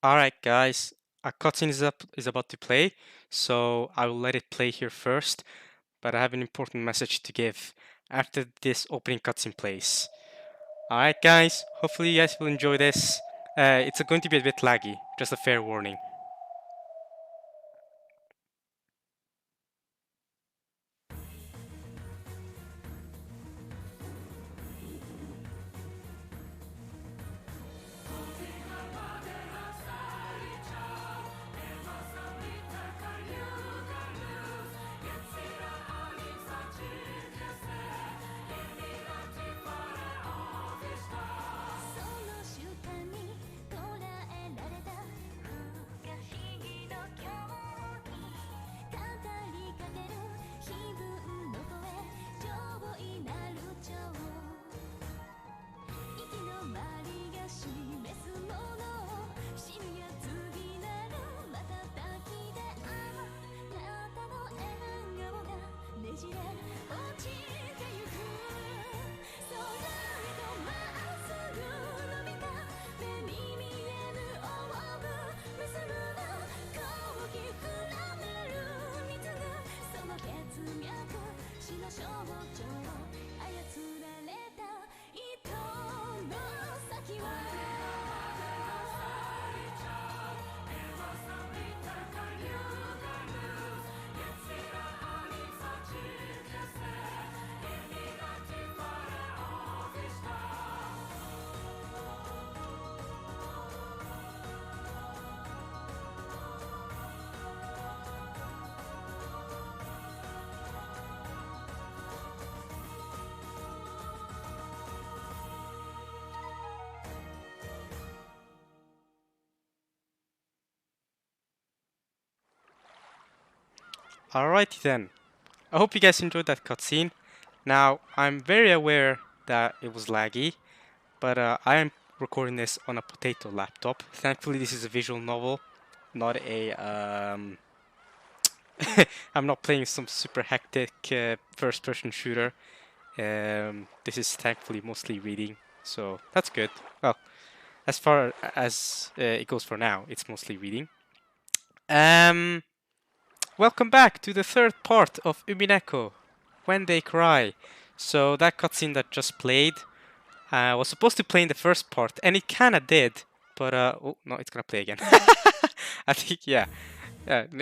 Alright guys, a cutscene is about to play, so I will let it play here first, but I have an important message to give after this opening cutscene plays. Alright guys, hopefully you guys will enjoy this. It's going to be a bit laggy, just a fair warning. Alrighty then, I hope you guys enjoyed that cutscene. Now, I'm very aware that it was laggy, but I am recording this on a potato laptop. Thankfully this is a visual novel, not a I'm not playing some super hectic first-person shooter. This is thankfully mostly reading, so that's good. Well, as far as it goes for now, it's mostly reading. Um, Welcome back to the third part of Umineko, When They Cry. So that cutscene that just played was supposed to play in the first part, and it kinda did, but oh no, it's gonna play again. I think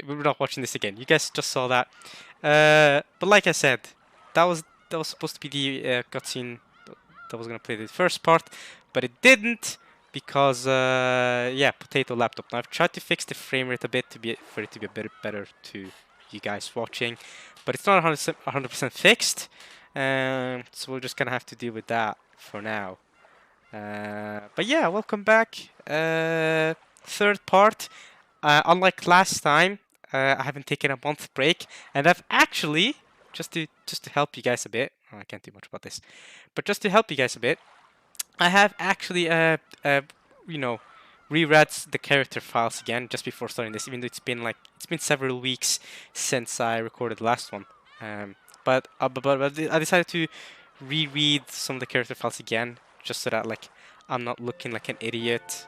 we're not watching this again. You guys just saw that. But like I said, that was supposed to be the cutscene that was gonna play the first part, but it didn't because yeah, potato laptop. Now I've tried to fix the frame rate a bit for it to be a bit better to you guys watching, but it's not 100% fixed. So we're just gonna have to deal with that for now. But yeah, welcome back. Third part. Unlike last time, I haven't taken a month break, and I've actually just to help you guys a bit. Oh, I can't do much about this, but just to help you guys a bit, I have actually you know reread the character files again just before starting this, even though it's been several weeks since I recorded the last one. But I decided to reread some of the character files again, just so that like I'm not looking like an idiot.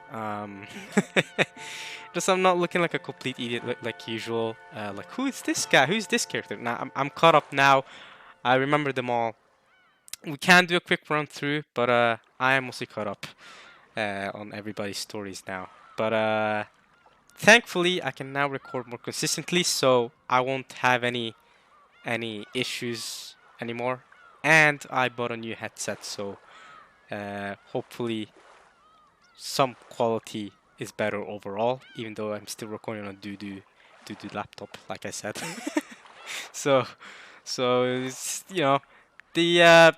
Just I'm not looking like a complete idiot like usual. Like who is this guy? Who's this character? Now I'm caught up now. I remember them all. We can do a quick run through, but I am mostly caught up on everybody's stories now. But thankfully, I can now record more consistently, so I won't have any issues anymore. And I bought a new headset, so hopefully some quality is better overall, even though I'm still recording on a doo-doo laptop, like I said. so so it's, the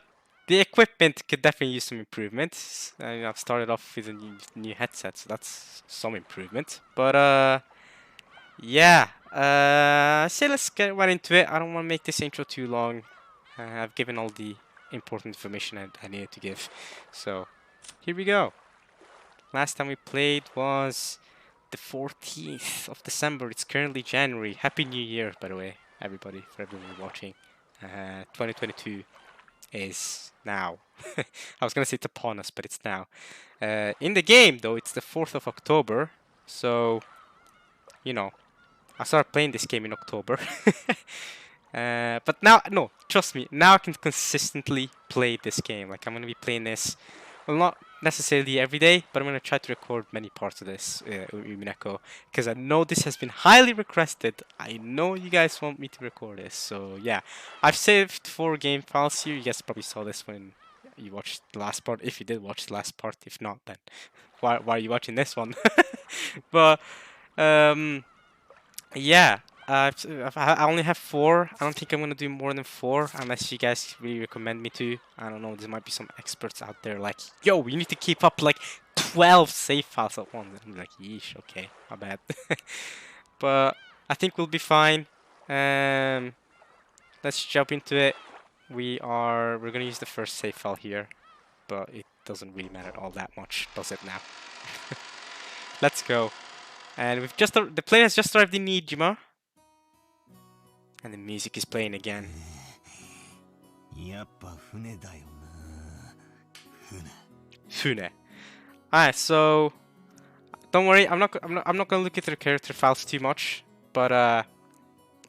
the equipment could definitely use some improvements. I've started off with a new headset, so that's some improvement. But yeah, so let's get right into it. I don't want to make this intro too long. I've given all the important information I needed to give. So here we go. Last time we played was the 14th of December. It's currently January. Happy New Year, by the way, everybody, for everyone watching. 2022 is now. I was gonna say it's upon us, but it's now. In the game, though, it's the 4th of October. So, you know, I started playing this game in October. But now, no, trust me, now I can consistently play this game. Like, I'm going to be playing this, well, not necessarily every day, but I'm going to try to record many parts of this, Umineko, because I know this has been highly requested. I know you guys want me to record this, so yeah. I've saved 4 game files here. You guys probably saw this when you watched the last part, if you did watch the last part. If not, then why are you watching this one? But, yeah, I only have 4. I don't think I'm gonna do more than 4 unless you guys really recommend me to. I don't know. There might be some experts out there like, yo, you need to keep up like 12 save files at once. I'm like, yeesh, okay, my bad. But I think we'll be fine. Let's jump into it. We're gonna use the first save file here, but it doesn't really matter all that much, does it now? Let's go. And the plane has just arrived in Nijima. And the music is playing again. Fune. Alright, so don't worry, I'm not gonna look at the character files too much, but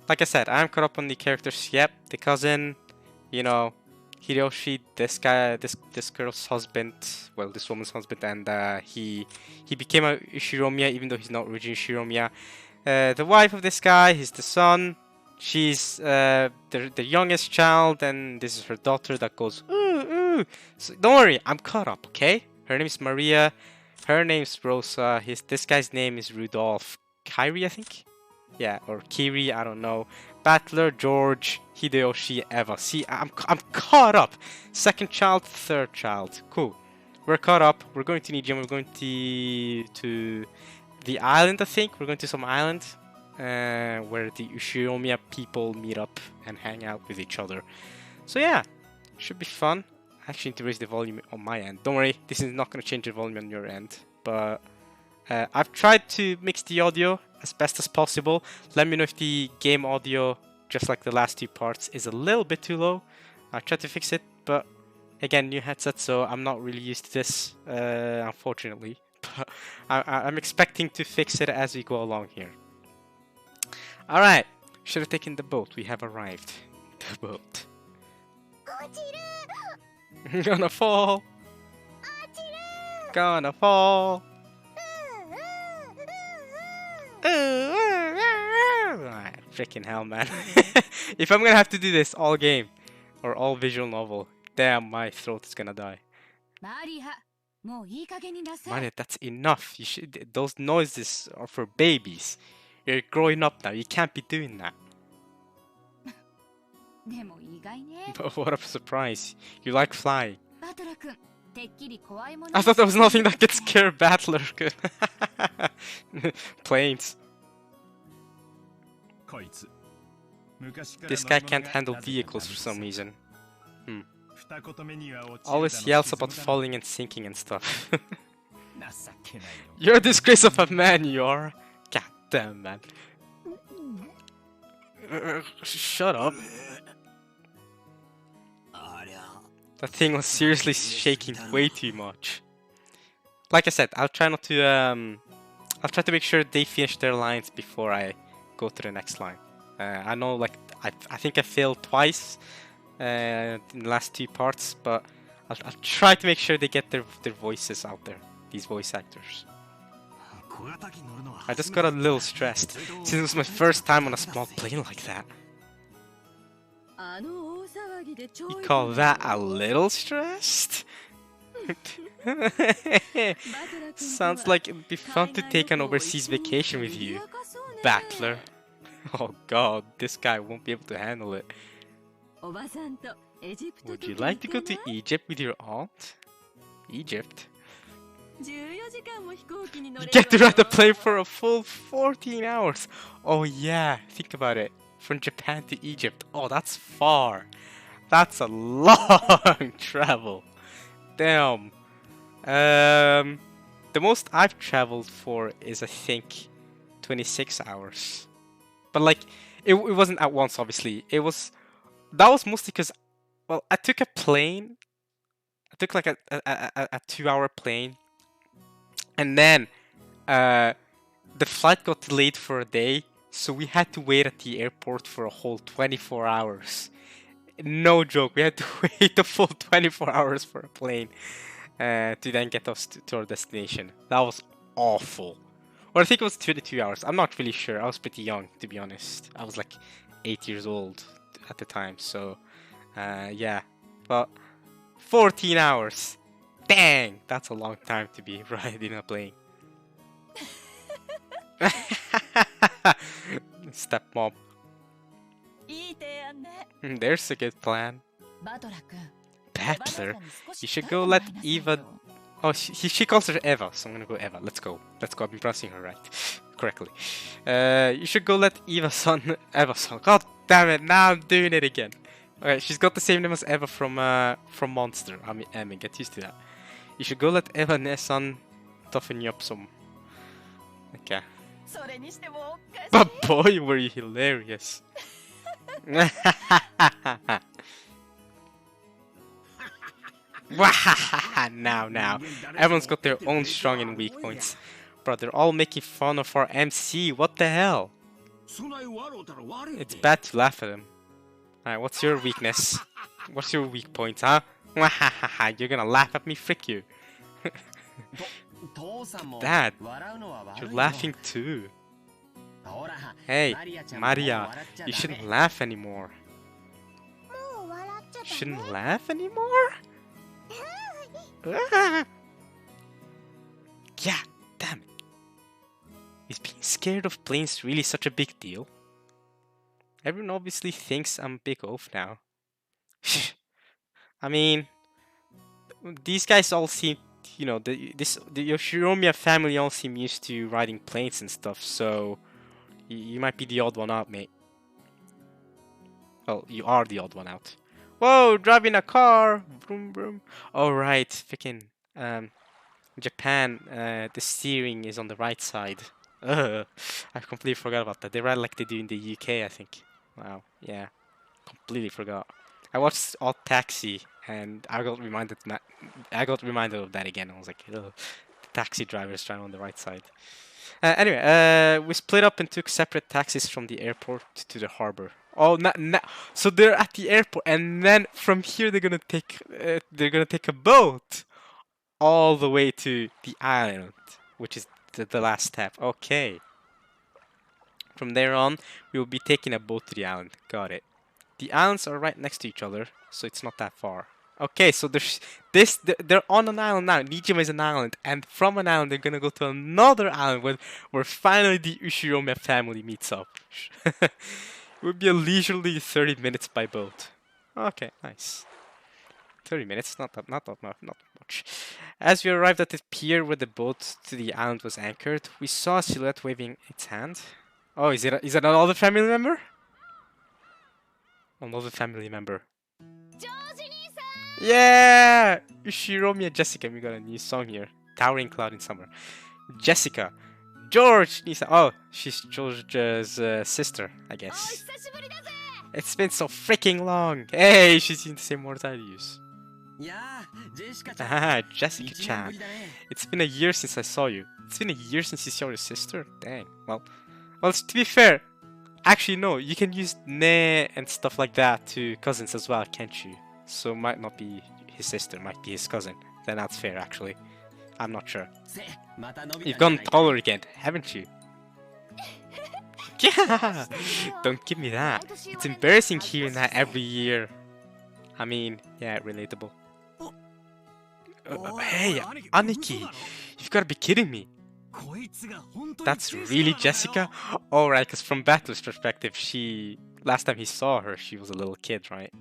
like I said, I'm caught up on the characters. Yep, the cousin, you know, Hiroshi, this girl's husband, well, this woman's husband, and he became a Ushiromiya even though he's not originally Ushiromiya. The wife of this guy, he's the son. She's the youngest child, and this is her daughter that goes ooh ooh. So don't worry, I'm caught up, okay? Her name is Maria. Her name's Rosa. This guy's name is Rudolph Kyrie, I think. Yeah, or Kiri, I don't know. Battler, George, Hideyoshi, Eva. See, I'm caught up. Second child, third child. Cool. We're caught up. We're going to Nijima. We're going to the island, I think. We're going to some island where the Ushiromiya people meet up and hang out with each other. So yeah, should be fun. I actually need to raise the volume on my end. Don't worry, this is not going to change the volume on your end. But I've tried to mix the audio as best as possible. Let me know if the game audio, just like the last 2 parts, is a little bit too low. I tried to fix it, but again, new headset, so I'm not really used to this, unfortunately. But I'm expecting to fix it as we go along here. Alright, should have taken the boat. We have arrived. The boat. Gonna fall. Gonna fall. Freaking hell, man. If I'm gonna have to do this all game or all visual novel, damn, my throat is gonna die. Maria, that's enough. Those noises are for babies. You're growing up now. You can't be doing that. But what a surprise. You like flying. I thought there was nothing that could scare Battler. Planes. This guy can't handle vehicles for some reason. Always yells about falling and sinking and stuff. You're a disgrace of a man, you are. God damn, man. Shut up. That thing was seriously shaking way too much. Like I said, I'll try not to I'll try to make sure they finish their lines before I go to the next line. I know, like, I think I failed twice in the last 2 parts, but I'll try to make sure they get their voices out there, these voice actors. I just got a little stressed, since it was my first time on a small plane like that. You call that a little stressed? Sounds like it'd be fun to take an overseas vacation with you, Battler. Oh god, this guy won't be able to handle it. Would you like to go to Egypt with your aunt? Egypt? You get to ride the plane for a full 14 hours! Oh yeah, think about it. From Japan to Egypt. Oh, that's far. That's a long travel. Damn. The most I've traveled for is, I think, 26 hours. But like, it wasn't at once, obviously. That was mostly because, well, I took a plane. I took like a 2-hour plane. And then, the flight got delayed for a day, so we had to wait at the airport for a whole 24 hours. No joke, we had to wait a full 24 hours for a plane to then get us to our destination. That was awful. Or I think it was 22 hours. I'm not really sure. I was pretty young, to be honest. I was like 8 years old at the time, so yeah. But 14 hours. Dang, that's a long time to be riding a plane. Stepmom. There's a good plan. Battler? You should go let Eva... Oh, she calls her Eva, so I'm gonna go Eva. Let's go. Let's go. I've been pronouncing her right. Correctly. You should go let Eva-san... Eva-san. God damn it, now I'm doing it again. Okay, she's got the same name as Eva from Monster. I mean, get used to that. You should go let Eva-san toughen you up some. Okay. But boy, were you hilarious. Now. Everyone's got their own strong and weak points. Bro, they're all making fun of our MC. What the hell? It's bad to laugh at him. Alright, what's your weakness? What's your weak point, huh? You're gonna laugh at me? Frick you. Dad, you're laughing too. Hey, Maria, you shouldn't laugh anymore. Shouldn't laugh anymore? Yeah, damn it. Is being scared of planes really such a big deal? Everyone obviously thinks I'm a big oaf now. I mean, these guys all seem, you know, the Yoshiromiya family all seem used to riding planes and stuff, so you might be the odd one out, mate. Well, you are the odd one out. Whoa, driving a car! Vroom, vroom. Oh, right, freaking, Japan, the steering is on the right side. I completely forgot about that. They ride like they do in the UK, I think. Wow, yeah, completely forgot. I watched Odd Taxi, and I got reminded of that again. I was like, ugh, the taxi drivers driving on the right side. Anyway, we split up and took separate taxis from the airport to the harbor. Oh, so they're at the airport, and then from here they're gonna take a boat all the way to the island, which is the last step. Okay. From there on, we will be taking a boat to the island. Got it. The islands are right next to each other, so it's not that far. Okay, so they're on an island now. Nijima is an island, and from an island they're gonna go to another island where finally the Ushiromiya family meets up. It would be a leisurely 30 minutes by boat. Okay, nice. 30 minutes, not that much. As we arrived at the pier where the boat to the island was anchored, we saw a silhouette waving its hand. Oh, is it another family member? Another family member. Yeah! Ushiromiya Jessica, we got a new song here. Towering Cloud in Summer. Jessica. George Nisa. Oh, she's George's sister, I guess. It's been so freaking long. Hey, she's using the same words I use. Ah, Jessica-chan. It's been a year since I saw you. It's been a year since you saw your sister? Dang. Well, to be fair, actually no, you can use ne and stuff like that to cousins as well, can't you? So might not be his sister, might be his cousin. Then that's fair, actually. I'm not sure. You've gone taller again, haven't you? Yeah! Don't give me that. It's embarrassing hearing that every year. I mean, yeah, relatable. Hey, Aniki! You've gotta be kidding me! That's really Jessica? Alright, because from Battle's perspective, last time he saw her, she was a little kid, right?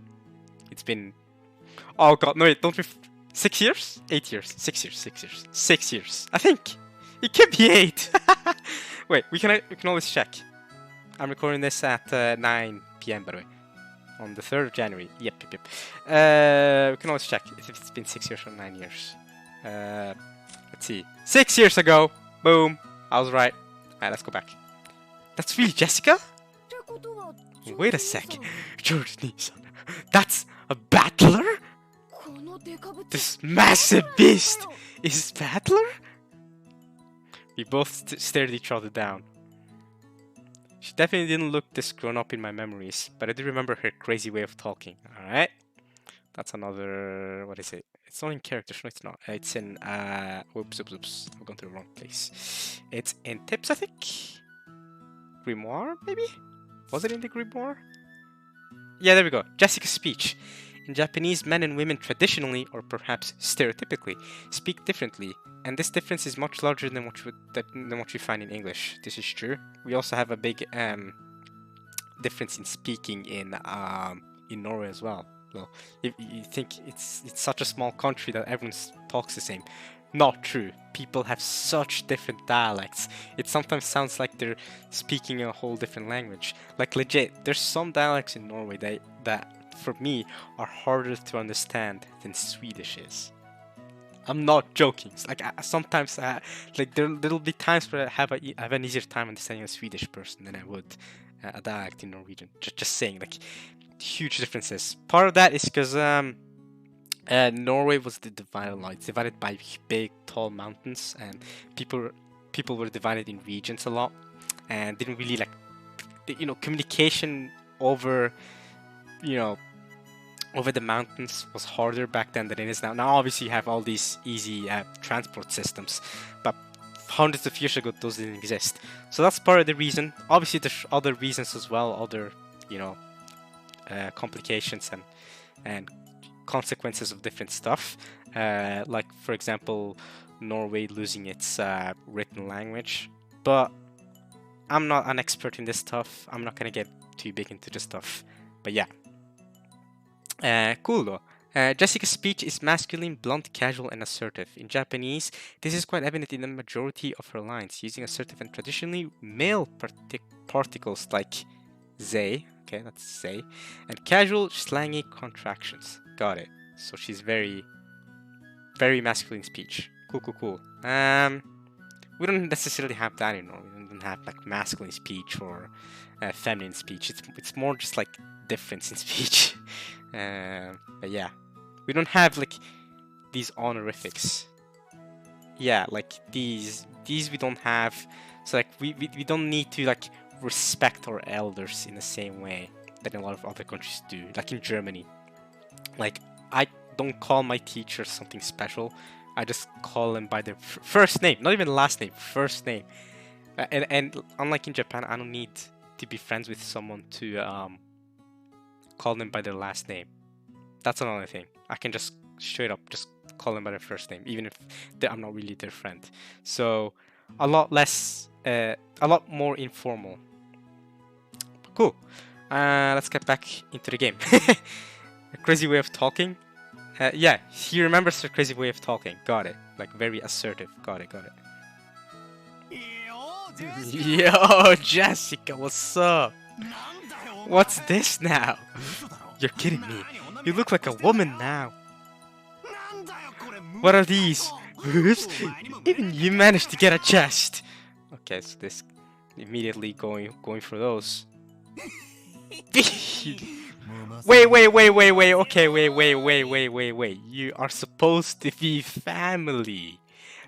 It's been... Oh god, no wait, don't we... 6 years? 8 years. 6 years, 6 years. 6 years. I think! It could be 8! Wait, we can always check. I'm recording this at 9 PM, by the way. On the 3rd of January. Yep. We can always check if it's been 6 years or 9 years. Let's see. 6 years ago! Boom! I was right. Alright, let's go back. That's really Jessica? Wait a sec. George Nissan. That's a battler? This massive beast is Battler? We both stared each other down. She definitely didn't look this grown up in my memories, but I do remember her crazy way of talking. Alright. That's another. What is it? It's not in characters. No, it's not. It's in. Oops. I've gone to the wrong place. It's in tips, I think. Grimoire, maybe? Was it in the Grimoire? Yeah, there we go. Jessica's speech. In Japanese, men and women traditionally, or perhaps stereotypically, speak differently, and this difference is much larger than what you find in English. This is true. We also have a big difference in speaking in Norway as well. Well, if you think it's such a small country that everyone talks the same. Not true. People have such different dialects. It sometimes sounds like they're speaking a whole different language. Like legit, there's some dialects in Norway that for me are harder to understand than Swedish is. I'm not joking. Like sometimes, like there'll be times where I have an easier time understanding a Swedish person than I would a dialect in Norwegian. Just saying, like huge differences. Part of that is because Norway was divided a lot. It's divided by big, tall mountains, and people were divided in regions a lot, and didn't really like, communication over, over the mountains was harder back then than it is now. Now, obviously, you have all these easy transport systems, but hundreds of years ago, those didn't exist. So that's part of the reason. Obviously, there's other reasons as well, other, complications and consequences of different stuff. Like, for example, Norway losing its written language. But I'm not an expert in this stuff. I'm not going to get too big into this stuff. But yeah. Cool though. Jessica's speech is masculine, blunt, casual, and assertive. In Japanese, this is quite evident in the majority of her lines, using assertive and traditionally male particles like they, okay, that's they, and casual, slangy contractions. Got it. So she's very, very masculine speech. Cool. We don't necessarily have that in Norway. We don't have like masculine speech or feminine speech. It's more just like difference in speech. But yeah, we don't have like these honorifics. Yeah, like these we don't have. So like we don't need to like respect our elders in the same way that a lot of other countries do. Like in Germany, like I don't call my teachers something special. I just call them by their first name, not even last name, first name. And unlike in Japan, I don't need to be friends with someone to call them by their last name. That's another thing. I can just straight up just call them by their first name, even if I'm not really their friend. So a lot less, a lot more informal. Cool. Let's get back into the game. A crazy way of talking. Yeah, he remembers her crazy way of talking. Got it. Like very assertive. Got it. Yo, Jessica, what's up? What's this now? You're kidding me. You look like a woman now. What are these? Oops. Even you managed to get a chest. Okay, so this immediately going for those. Wait. Okay, wait. You are supposed to be family.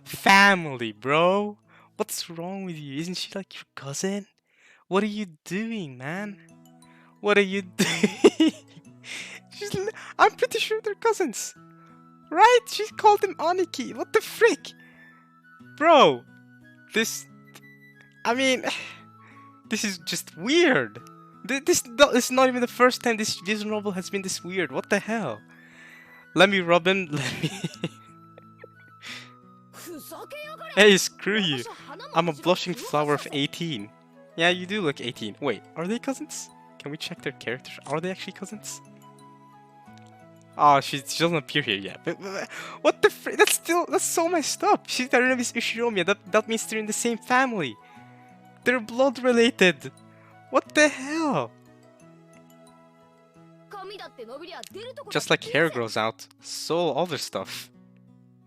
Family, bro. What's wrong with you? Isn't she like your cousin? What are you doing, man? What are you doing? I'm pretty sure they're cousins. Right? She called him Aniki. What the frick? Bro. I mean, this is just weird. This is not even the first time this novel has been this weird. What the hell? Let me rub him. Hey, screw you. I'm a blushing flower of 18. Yeah, you do look 18. Wait, are they cousins? Can we check their characters? Are they actually cousins? Oh, she doesn't appear here yet. But what the frick? That's so messed up. She's the name is Ushiromiya. That means they're in the same family. They're blood related. What the hell? Just like hair grows out, so all other stuff.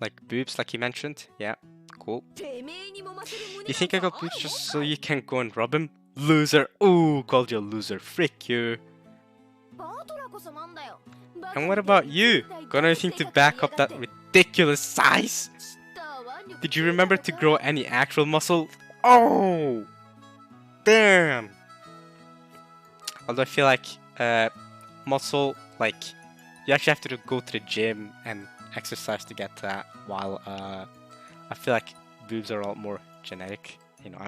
Like boobs, like you mentioned. Yeah, cool. You think I got boobs just so you can go and rub him? Loser. Ooh, called you a loser. Frick you. And what about you? Got anything to back up that ridiculous size? Did you remember to grow any actual muscle? Oh! Damn! Although I feel like muscle, like, you actually have to go to the gym and exercise to get that, while I feel like boobs are a lot more genetic. You know,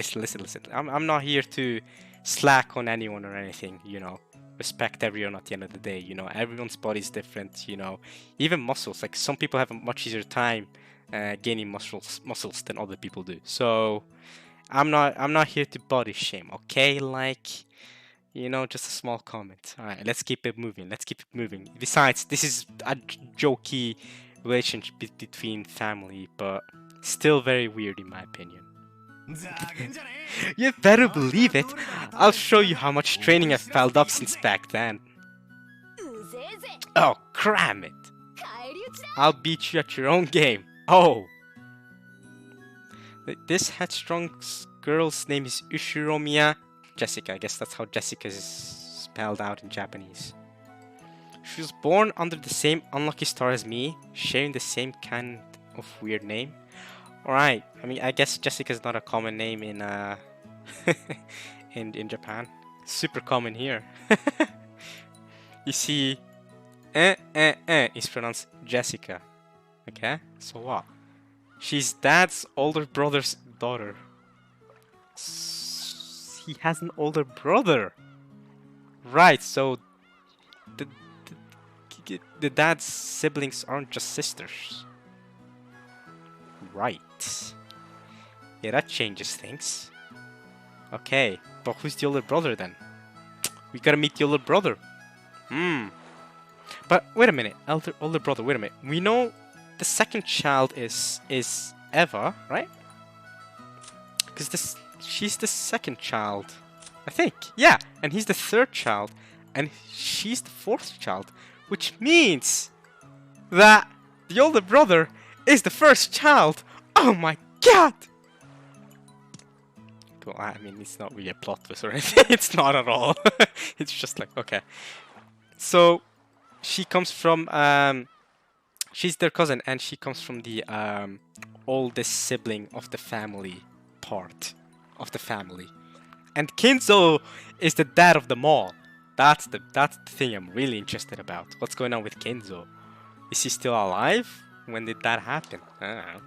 listen. I'm not here to slack on anyone or anything, you know. Respect everyone at the end of the day, you know. Everyone's body's different, you know. Even muscles, like some people have a much easier time gaining muscles than other people do. So I'm not here to body shame, okay? Like, you know, just a small comment. All right, let's keep it moving. Besides, this is a jokey relationship between family, but still very weird in my opinion. You better believe it. I'll show you how much training I've piled up since back then. Oh, cram it. I'll beat you at your own game. Oh. This headstrong girl's name is Ushiromiya Jessica. I guess that's how Jessica is spelled out in Japanese. She was born under the same unlucky star as me, sharing the same kind of weird name. Alright, I mean, I guess Jessica's not a common name in in Japan. Super common here. You see, is pronounced Jessica. Okay, so what? She's dad's older brother's daughter. He has an older brother. Right, so the dad's siblings aren't just sisters. Right. Yeah, that changes things. Okay, but who's the older brother then? We gotta meet the older brother. But wait a minute, older brother, wait a minute. We know the second child is Eva, right? Because she's the second child, I think. Yeah, and he's the third child, and she's the fourth child, which means that the older brother is the first child. Oh my god! Well, I mean, it's not really a plot twist or anything. It's not at all. It's just like, okay. So she comes from she's their cousin, and she comes from the oldest sibling of the family part of the family. And Kinzo is the dad of them all. That's the thing I'm really interested about. What's going on with Kinzo? Is he still alive? When did that happen? I don't know.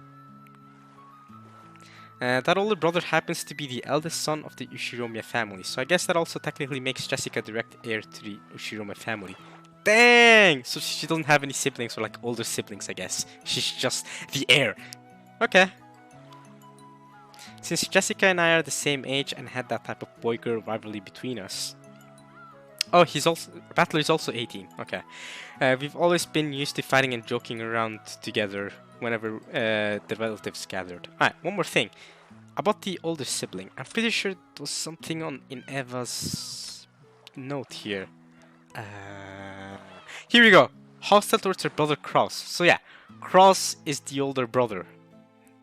That older brother happens to be the eldest son of the Ushiromiya family, so I guess that also technically makes Jessica direct heir to the Ushiromiya family. Dang! So she doesn't have any siblings or like older siblings, I guess. She's just the heir. Okay. Since Jessica and I are the same age and had that type of boy-girl rivalry between us. Oh, Battler is also 18. Okay. We've always been used to fighting and joking around together whenever the relatives gathered. Alright, one more thing. About the older sibling. I'm pretty sure there was something in Eva's note here. Here we go. Hostile towards her brother Cross. So yeah, Cross is the older brother,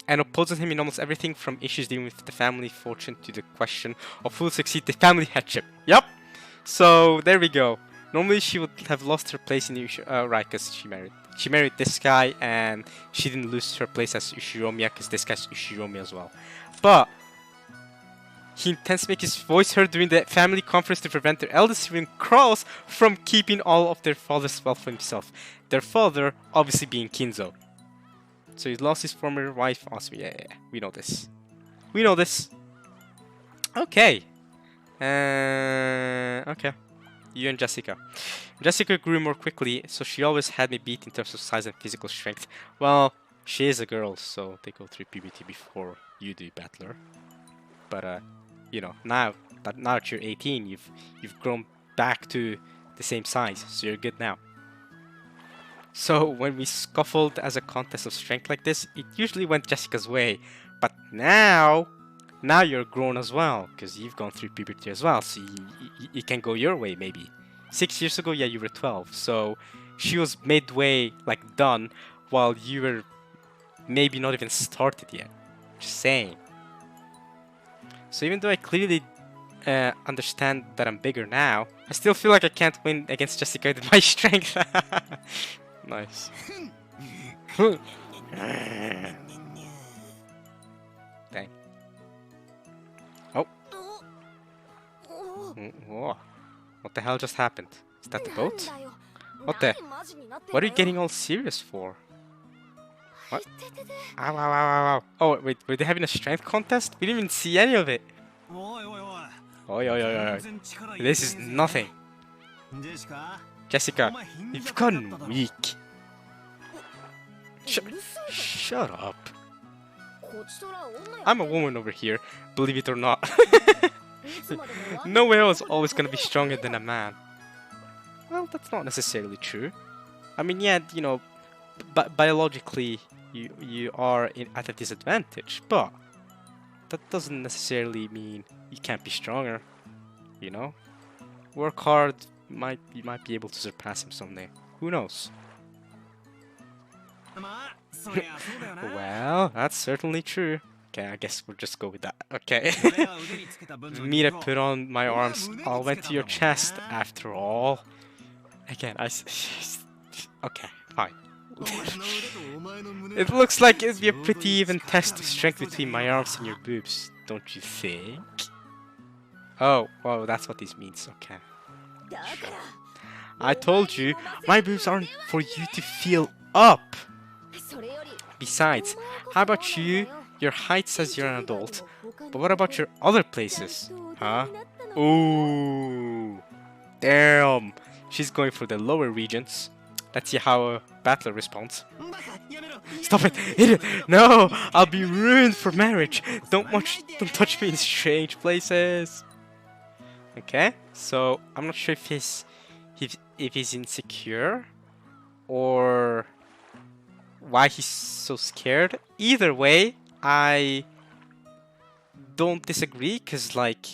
and opposes him in almost everything from issues dealing with the family fortune to the question of who will succeed the family headship. Yup. So there we go. Normally she would have lost her place in the right, because she married. She married this guy, and she didn't lose her place as Ushiromiya because this guy's Ushiromiya as well. But he intends to make his voice heard during the family conference to prevent their eldest sibling Cross from keeping all of their father's wealth for himself. Their father obviously being Kinzo. So he lost his former wife. Awesome. Yeah. We know this. We know this. Okay. Okay. You and Jessica. Jessica grew more quickly, so she always had me beat in terms of size and physical strength. Well, she is a girl, so they go through puberty before you do, Battler. But you know, now that you're 18, you've grown back to the same size, so you're good now. So when we scuffled as a contest of strength like this, it usually went Jessica's way. But now you're grown as well, because you've gone through puberty as well, so it can go your way maybe. 6 years ago, yeah, you were 12, so she was midway, like done, while you were maybe not even started yet. Just saying. So even though I clearly understand that I'm bigger now, I still feel like I can't win against Jessica with my strength. Nice. Whoa. What the hell just happened? Is that the boat? What the? What are you getting all serious for? What? Ow, ow, ow, ow, ow. Oh, wait, were they having a strength contest? We didn't even see any of it. Oi, oi, oi, oi. This is nothing. Jessica, you've gotten weak. Shut up. I'm a woman over here, believe it or not. No one is always gonna be stronger than a man. Well, that's not necessarily true. I mean, yeah, you know, biologically, you are at a disadvantage, but that doesn't necessarily mean you can't be stronger. You know, work hard, you might be able to surpass him someday. Who knows? Well, that's certainly true. Okay, I guess we'll just go with that. Okay. Me to put on my arms all went to your chest after all. Again, okay, fine. It looks like it'd be a pretty even test of strength between my arms and your boobs, don't you think? Oh, well, that's what this means, okay. Sure. I told you, my boobs aren't for you to feel up! Besides, how about you? Your height says you're an adult, but what about your other places? Huh? Ooh! Damn! She's going for the lower regions. Let's see how a battler responds. Stop it! Idiot! No! I'll be ruined for marriage! Don't touch me in strange places! Okay, so I'm not sure if he's insecure or why he's so scared. Either way, I don't disagree, because like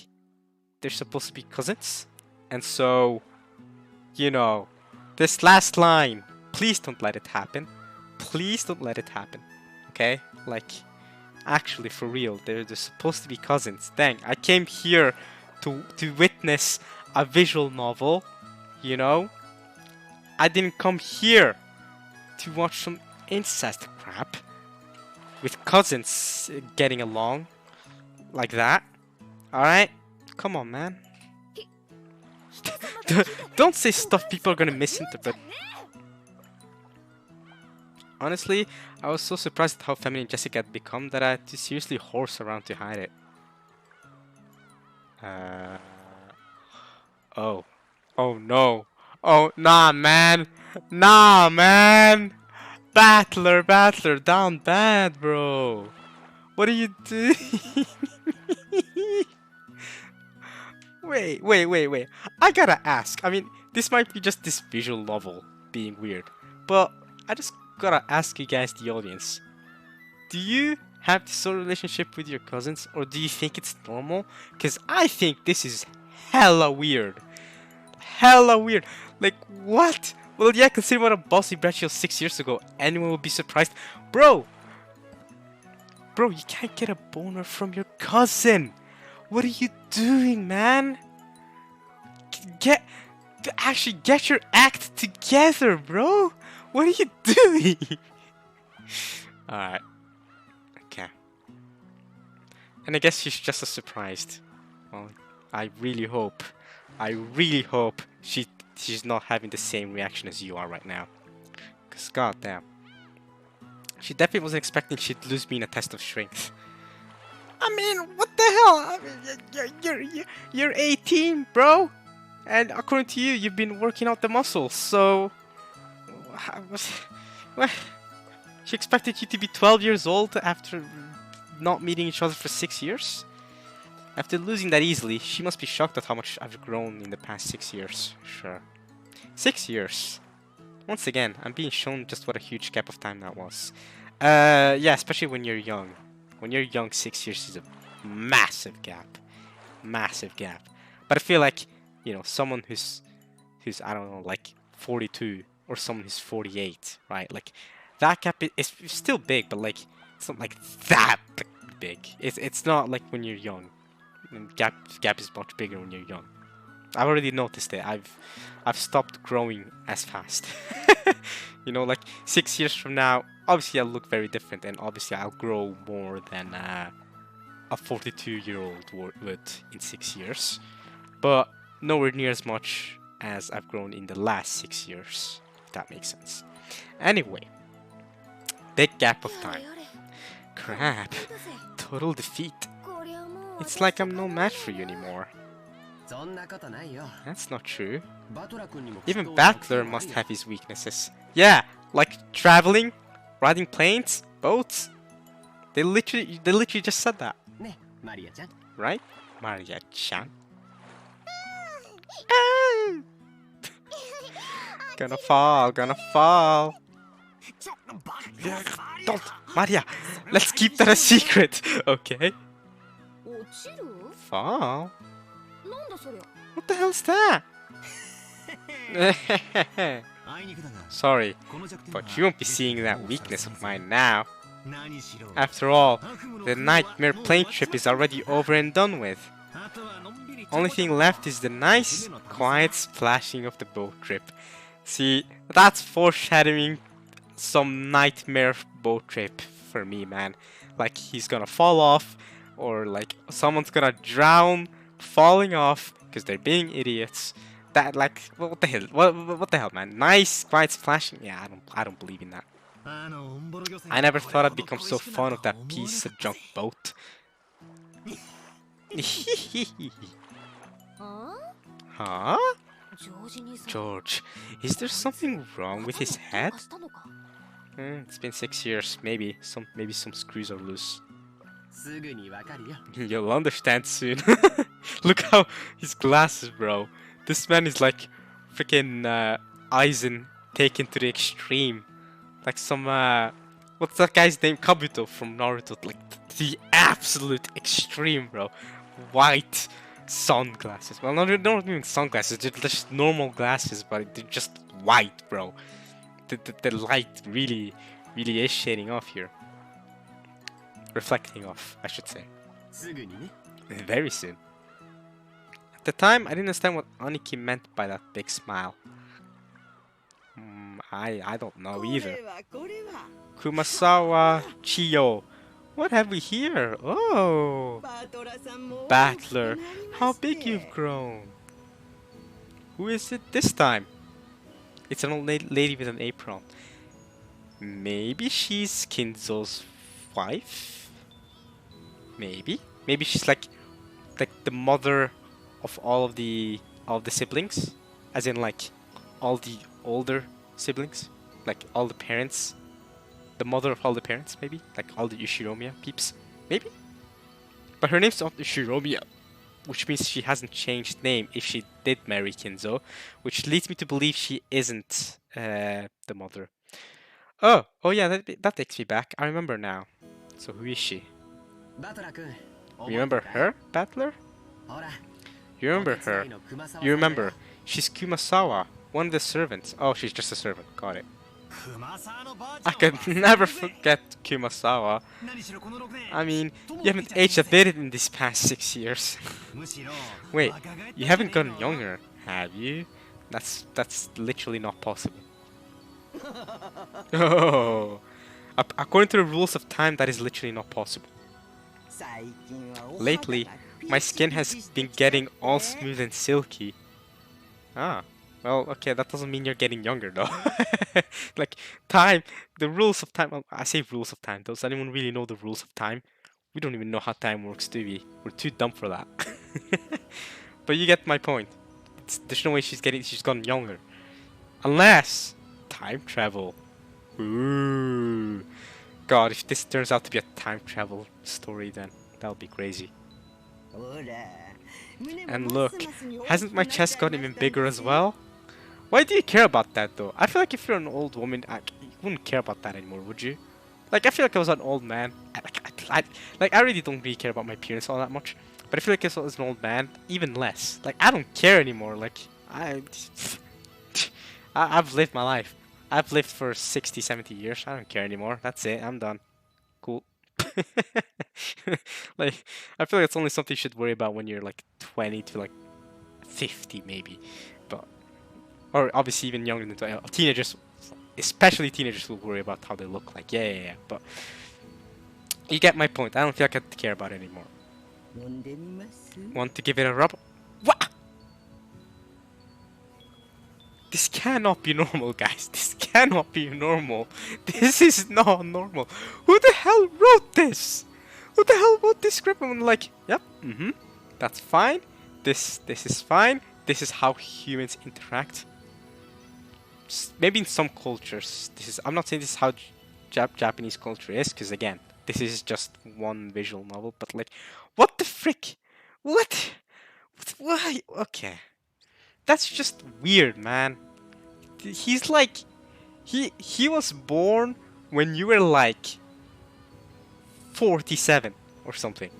they're supposed to be cousins, and so, you know, this last line, please don't let it happen. Please don't let it happen. Okay? Like, actually, for real, they're supposed to be cousins. Dang, I came here to witness a visual novel, you know? I didn't come here to watch some incest crap with cousins getting along like that. Alright? Come on, man. Don't say stuff people are gonna misinterpret. Honestly, I was so surprised at how feminine Jessica had become that I had to seriously horse around to hide it. Oh. Oh no. Oh, nah, man. Nah, man. Battler, down bad, bro. What are you doing? Wait. I gotta ask. I mean, this might be just this visual novel being weird, but I just gotta ask you guys, the audience. Do you have this sort of relationship with your cousins, or do you think it's normal? Because I think this is hella weird. Hella weird. Like, what? Well, yeah, consider what a bossy brat was 6 years ago. Anyone would be surprised. Bro, you can't get a boner from your cousin. What are you doing, man? Actually get your act together, bro. What are you doing? Alright. Okay. And I guess she's just as surprised. Well, I really hope she's not having the same reaction as you are right now. Cause goddamn. She definitely wasn't expecting she'd lose me in a test of strength. I mean, what the hell? I mean, you're 18, bro. And according to you, you've been working out the muscles, so... What? She expected you to be 12 years old after not meeting each other for 6 years? After losing that easily, she must be shocked at how much I've grown in the past 6 years. Sure. 6 years. Once again, I'm being shown just what a huge gap of time that was. Yeah, especially when you're young. When you're young, 6 years is a massive gap. Massive gap. But I feel like, you know, someone who's I don't know, like 42 or someone who's 48, right? Like, that gap is still big, but like, it's not like that big. It's not like when you're young. And gap is much bigger when you're young. I've already noticed it. I've stopped growing as fast. You know, like 6 years from now, obviously I'll look very different, and obviously I'll grow more than a 42-year-old would in 6 years. but nowhere near as much as I've grown in the last 6 years, if that makes sense. Anyway, big gap of time. Crap. Total defeat. It's like I'm no match for you anymore. That's not true. Even Battler must have his weaknesses. Yeah, like traveling, riding planes, boats. They literally just said that. Right? Maria-chan. Gonna fall, gonna fall. Don't, Maria. Let's keep that a secret, okay? Fall? What the hell's that? Sorry, but you won't be seeing that weakness of mine now. After all, the nightmare plane trip is already over and done with. Only thing left is the nice, quiet splashing of the boat trip. See, that's foreshadowing some nightmare boat trip for me, man. Like he's gonna fall off, or like someone's gonna drown falling off because they're being idiots. That like what the hell? What the hell, man? Nice, quiet splashing. Yeah, I don't believe in that. I never thought I'd become so fond of that piece of junk boat. Huh? George, is there something wrong with his head? It's been 6 years. Maybe some screws are loose. You'll understand soon. Look how his glasses, bro. This man is like freaking Aizen taken to the extreme. Like some what's that guy's name? Kabuto from Naruto. Like the absolute extreme, bro. White sunglasses. Well, not even sunglasses. They're just normal glasses, but they're just white, bro. The light really is shading off here. Reflecting off, I should say. Very soon. At the time, I didn't understand what Aniki meant by that big smile. I don't know either. Kumasawa Chiyo. What have we here? Oh! Battler. How big you've grown. Who is it this time? It's an old lady with an apron. Maybe she's Kinzo's wife? Maybe? Maybe she's like the mother of all of the siblings? As in like all the older siblings? Like all the parents? The mother of all the parents, maybe? Like all the Ushiromiya peeps? Maybe? But her name's not Ushiromiya, which means she hasn't changed name if she did marry Kinzo, which leads me to believe she isn't the mother. Oh yeah, that takes me back. I remember now. So who is she? Remember her, Battler? You remember her. You remember. She's Kumasawa, one of the servants. Oh, she's just a servant. Got it. I could never forget Kumasawa. I mean, you haven't aged a bit in these past 6 years. Wait, you haven't gotten younger, have you? That's literally not possible. Oh, according to the rules of time, that is literally not possible. Lately, my skin has been getting all smooth and silky. Ah. Well, okay, that doesn't mean you're getting younger, though. Like, time, the rules of time, I say rules of time, does anyone really know the rules of time? We don't even know how time works, do we? We're too dumb for that. But you get my point. There's no way she's gotten younger. Unless, time travel. Ooh. God, if this turns out to be a time travel story, then that'll be crazy. And look, hasn't my chest gotten even bigger as well? Why do you care about that though? I feel like if you're an old woman, you wouldn't care about that anymore, would you? Like, I feel like I was an old man. I really don't really care about my appearance all that much. But I feel like if I was an old man, even less. Like, I don't care anymore. Like, I've lived my life. I've lived for 60, 70 years. I don't care anymore. That's it. I'm done. Cool. Like, I feel like it's only something you should worry about when you're like 20 to like 50 maybe. But, or obviously even younger than 20. Teenagers, especially teenagers, will worry about how they look like. Yeah. But you get my point. I don't feel like I care about it anymore. Want to give it a rub? What? This cannot be normal, guys. This cannot be normal. This is not normal. Who the hell wrote this? Who the hell wrote this script? I'm like, yep, that's fine. This is fine. This is how humans interact. Maybe in some cultures, this is. I'm not saying this is how Japanese culture is, because again, this is just one visual novel. But like, what the frick? What? Why? Okay. That's just weird, man. He's like, he was born when you were like 47 or something,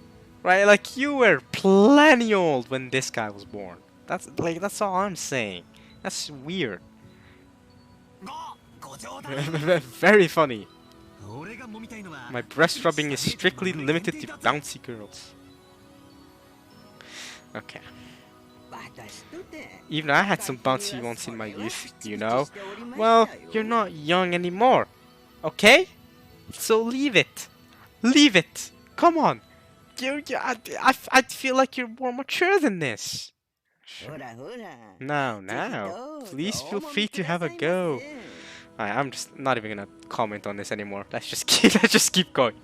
right? Like you were plenty old when this guy was born. That's all I'm saying. That's weird. Very funny. My breast rubbing is strictly limited to bouncy girls. Okay. Even I had some bouncy ones in my youth, you know. Well, you're not young anymore, okay? So leave it. Leave it. Come on. I feel like you're more mature than this. Sure. Now. Please feel free to have a go. I'm just not even gonna comment on this anymore. Let's just keep going.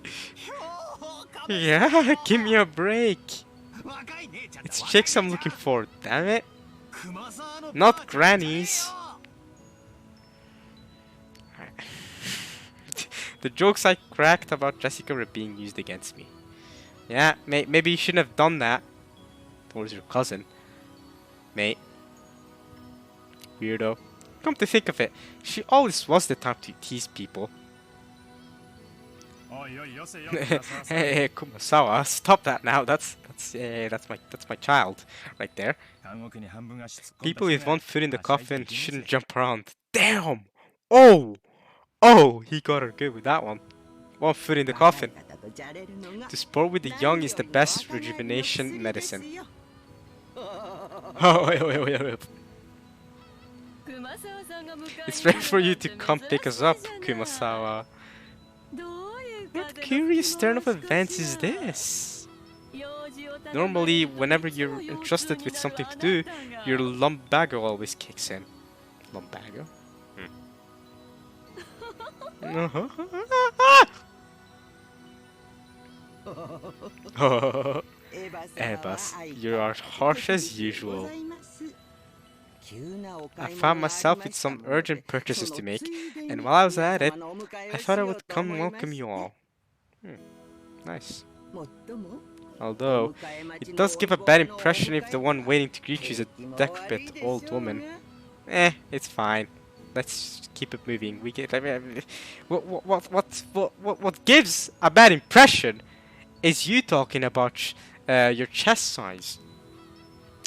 Yeah, give me a break. It's chicks I'm looking for, damn it. Not grannies. The jokes I cracked about Jessica were being used against me. Yeah, maybe you shouldn't have done that towards your cousin, mate. Weirdo. Come to think of it, she always was the type to tease people. Hey, Kumasawa, stop that now. That's my child, right there. People with one foot in the coffin shouldn't jump around. Damn! Oh, he got her good with that one. One foot in the coffin. To sport with the young is the best rejuvenation medicine. Oh, wait. It's ready for you to come pick us up, Kumasawa. What curious turn of events is this? Normally, whenever you're entrusted with something to do, your lumbago always kicks in. Lumbago? Ebas, you are harsh as usual. I found myself with some urgent purchases to make, and while I was at it, I thought I would come and welcome you all. Nice. Although, it does give a bad impression if the one waiting to greet you is a decrepit old woman. It's fine. Let's keep it moving. We get. What gives a bad impression is you talking about your chest size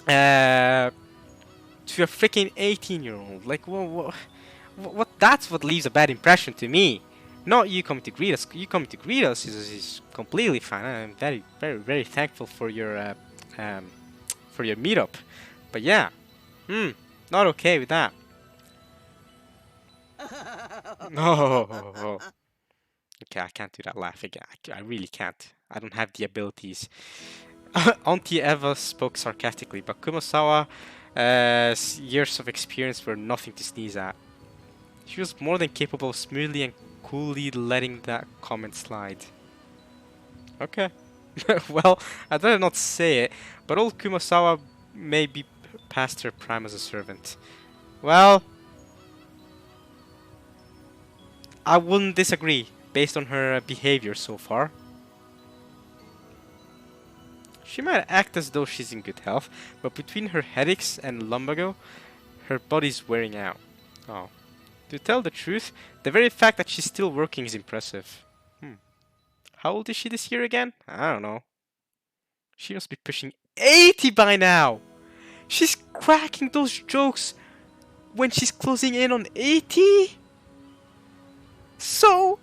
to a freaking 18-year-old. Like, what? That's what leaves a bad impression to me. Not you coming to greet us. You coming to greet us is completely fine. I'm very thankful for your meetup. But yeah, not okay with that. No. Okay, I can't do that laugh again. I really can't. I don't have the abilities. Auntie Eva spoke sarcastically, but Kumasawa's years of experience were nothing to sneeze at. She was more than capable of smoothly and coolly letting that comment slide. Okay. Well, I'd rather not say it, but old Kumasawa may be past her prime as a servant. Well, I wouldn't disagree based on her behavior so far. She might act as though she's in good health, but between her headaches and lumbago, her body's wearing out. Oh. To tell the truth, the very fact that she's still working is impressive. How old is she this year again? I don't know. She must be pushing 80 by now! She's cracking those jokes when she's closing in on 80? So,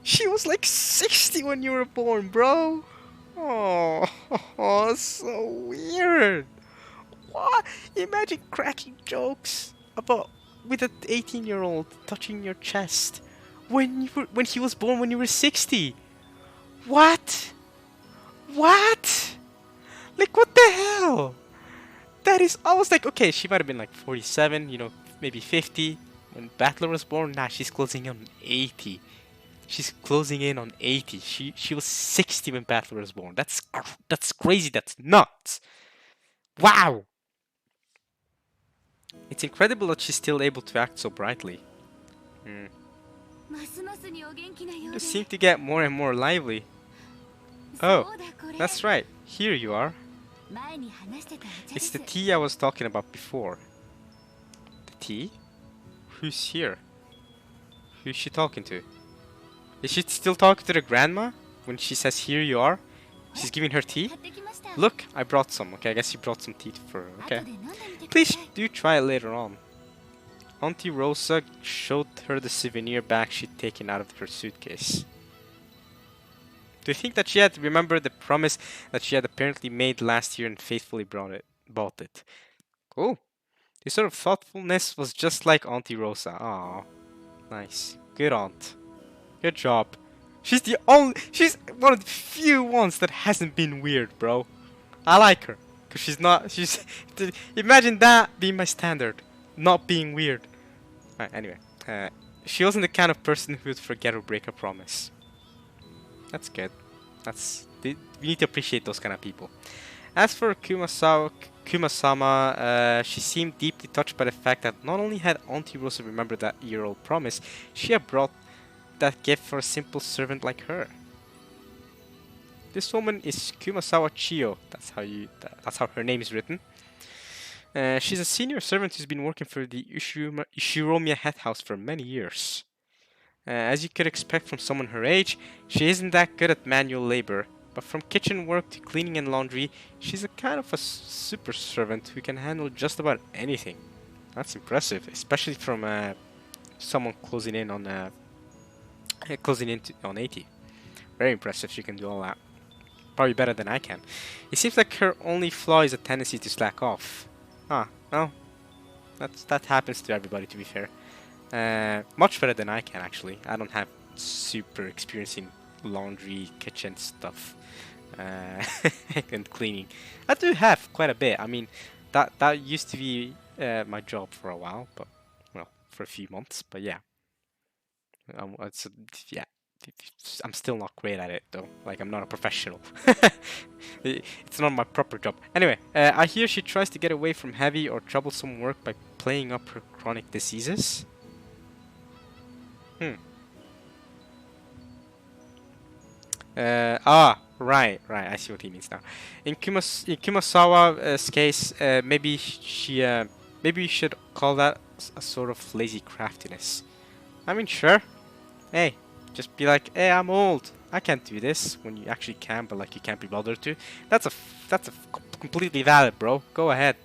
she was like 60 when you were born, bro! Oh, so weird! What? Imagine cracking jokes about with an 18-year-old touching your chest when he was born when you were 60. What? Like, what the hell? That is, I was like, okay, she might have been like 47, you know, maybe 50 when Battler was born. Nah, she's closing in on 80. She's closing in on 80. She was 60 when Battler was born. That's crazy. That's nuts. Wow. It's incredible that she's still able to act so brightly. You seem to get more and more lively. Oh, that's right. Here you are. It's the tea I was talking about before. The tea? Who's here? Who's she talking to? Is she still talking to the grandma? When she says, here you are? She's giving her tea? Look, I brought some. Okay, I guess you brought some tea for her. Okay. Please do try it later on. Auntie Rosa showed her the souvenir bag she'd taken out of her suitcase. Do you think that she had remembered the promise that she had apparently made last year and faithfully bought it? Cool. This sort of thoughtfulness was just like Auntie Rosa. Aw, nice. Good aunt. Good job. She's one of the few ones that hasn't been weird, bro. I like her. Cause she's imagine that being my standard. Not being weird. Alright, anyway. She wasn't the kind of person who would forget or break a promise. That's good. We need to appreciate those kind of people. As for Kuma-sama, she seemed deeply touched by the fact that not only had Auntie Rosa remembered that year-old promise, she had brought that gift for a simple servant like her. This woman is Kumasawa Chiyo. That's how her name is written. She's a senior servant who's been working for the Ishiromiya head house for many years. As you could expect from someone her age, she isn't that good at manual labor, but from kitchen work to cleaning and laundry, she's a kind of a super servant who can handle just about anything. That's impressive, especially from someone closing in on 80. Very impressive. She can do all that. Probably better than I can. It seems like her only flaw is a tendency to slack off. Ah, well, that happens to everybody, to be fair. Much better than I can, actually. I don't have super experience in laundry, kitchen stuff, and cleaning. I do have quite a bit. I mean, that used to be my job for a while, but well, for a few months. But yeah, yeah. I'm still not great at it though. Like, I'm not a professional. It's not my proper job. Anyway, I hear she tries to get away from heavy or troublesome work by playing up her chronic diseases. Right. I see what he means now. In Kumasawa's case, maybe you should call that a sort of lazy craftiness. I mean, sure. Hey, just be like, hey, I'm old. I can't do this when you actually can, but like you can't be bothered to. That's a completely valid, bro. Go ahead,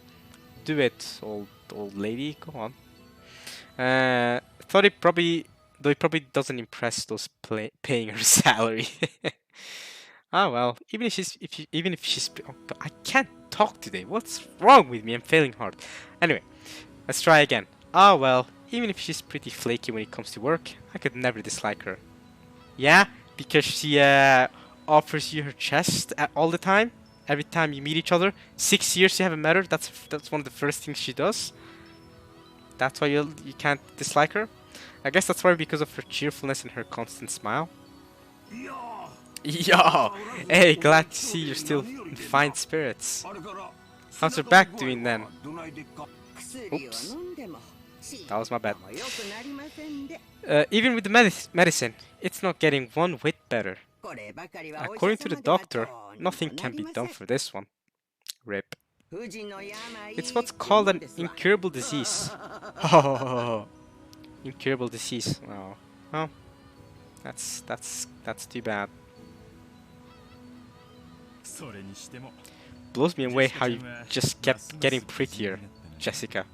do it, old lady. Go on. Though it probably doesn't impress those paying her salary. Ah well, even if she's oh, I can't talk today. What's wrong with me? I'm failing hard. Anyway, let's try again. Ah well, even if she's pretty flaky when it comes to work, I could never dislike her. Yeah, because she offers you her chest all the time. Every time you meet each other. 6 years you haven't met her. That's one of the first things she does. That's why you can't dislike her. I guess that's why, because of her cheerfulness and her constant smile. Yo! Hey, glad to see you're still in fine spirits. How's her back doing then? Oops. That was my bad. Even with the medicine, it's not getting one whit better. According to the doctor, nothing can be done for this one. RIP. It's what's called an incurable disease. Oh, incurable disease. Oh, well, that's too bad. Blows me away how you just kept getting prettier, Jessica.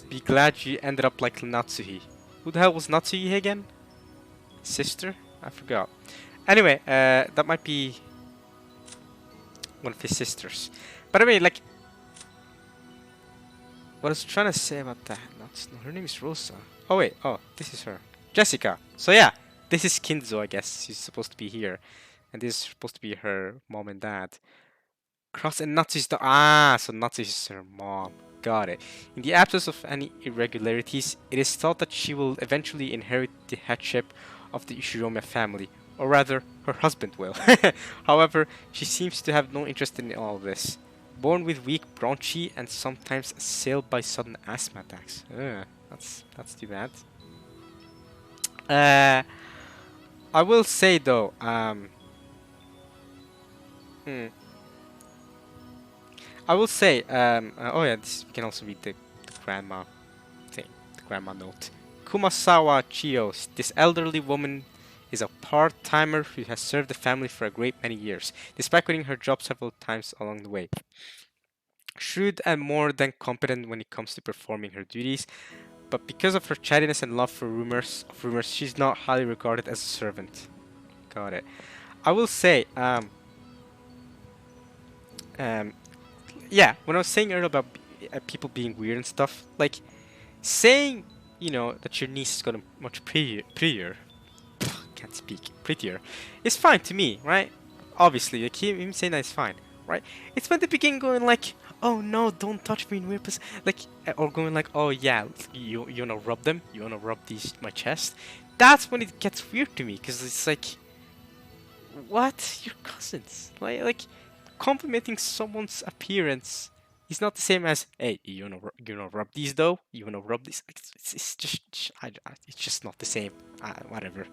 Be glad you ended up like Natsuhi. Who the hell was Natsuhi again? Sister? I forgot. Anyway, that might be one of his sisters. By the way, like, what I was trying to say about that? Her name is Rosa. Oh wait, oh, this is her. Jessica. So yeah, this is Kinzo, I guess. She's supposed to be here. And this is supposed to be her mom and dad. Cross and Natsu's so Natsu is her mom. Got it. In the absence of any irregularities, it is thought that she will eventually inherit the headship of the Ishiroma family, or rather, her husband will. However, she seems to have no interest in all this. Born with weak bronchi and sometimes assailed by sudden asthma attacks. That's too bad. I will say though, I will say, oh yeah, this, we can also read the grandma thing, the grandma note. Kumasawa Chiyo, this elderly woman is a part-timer who has served the family for a great many years, despite quitting her job several times along the way. Shrewd and more than competent when it comes to performing her duties, but because of her chattiness and love for rumors, she's not highly regarded as a servant. Got it. I will say, yeah, when I was saying earlier about people being weird and stuff, like saying, you know, that your niece is gonna much prettier, can't speak, prettier, is fine to me, right? Obviously, like him saying that is fine, right? It's when they begin going like, oh no, don't touch me in weird position, like, or going like, oh yeah, you wanna rub them, you wanna rub my chest. That's when it gets weird to me, because it's like, what? You're cousins, like complimenting someone's appearance is not the same as, hey, you wanna rub these though? You wanna rub this? It's just, it's just not the same. Whatever.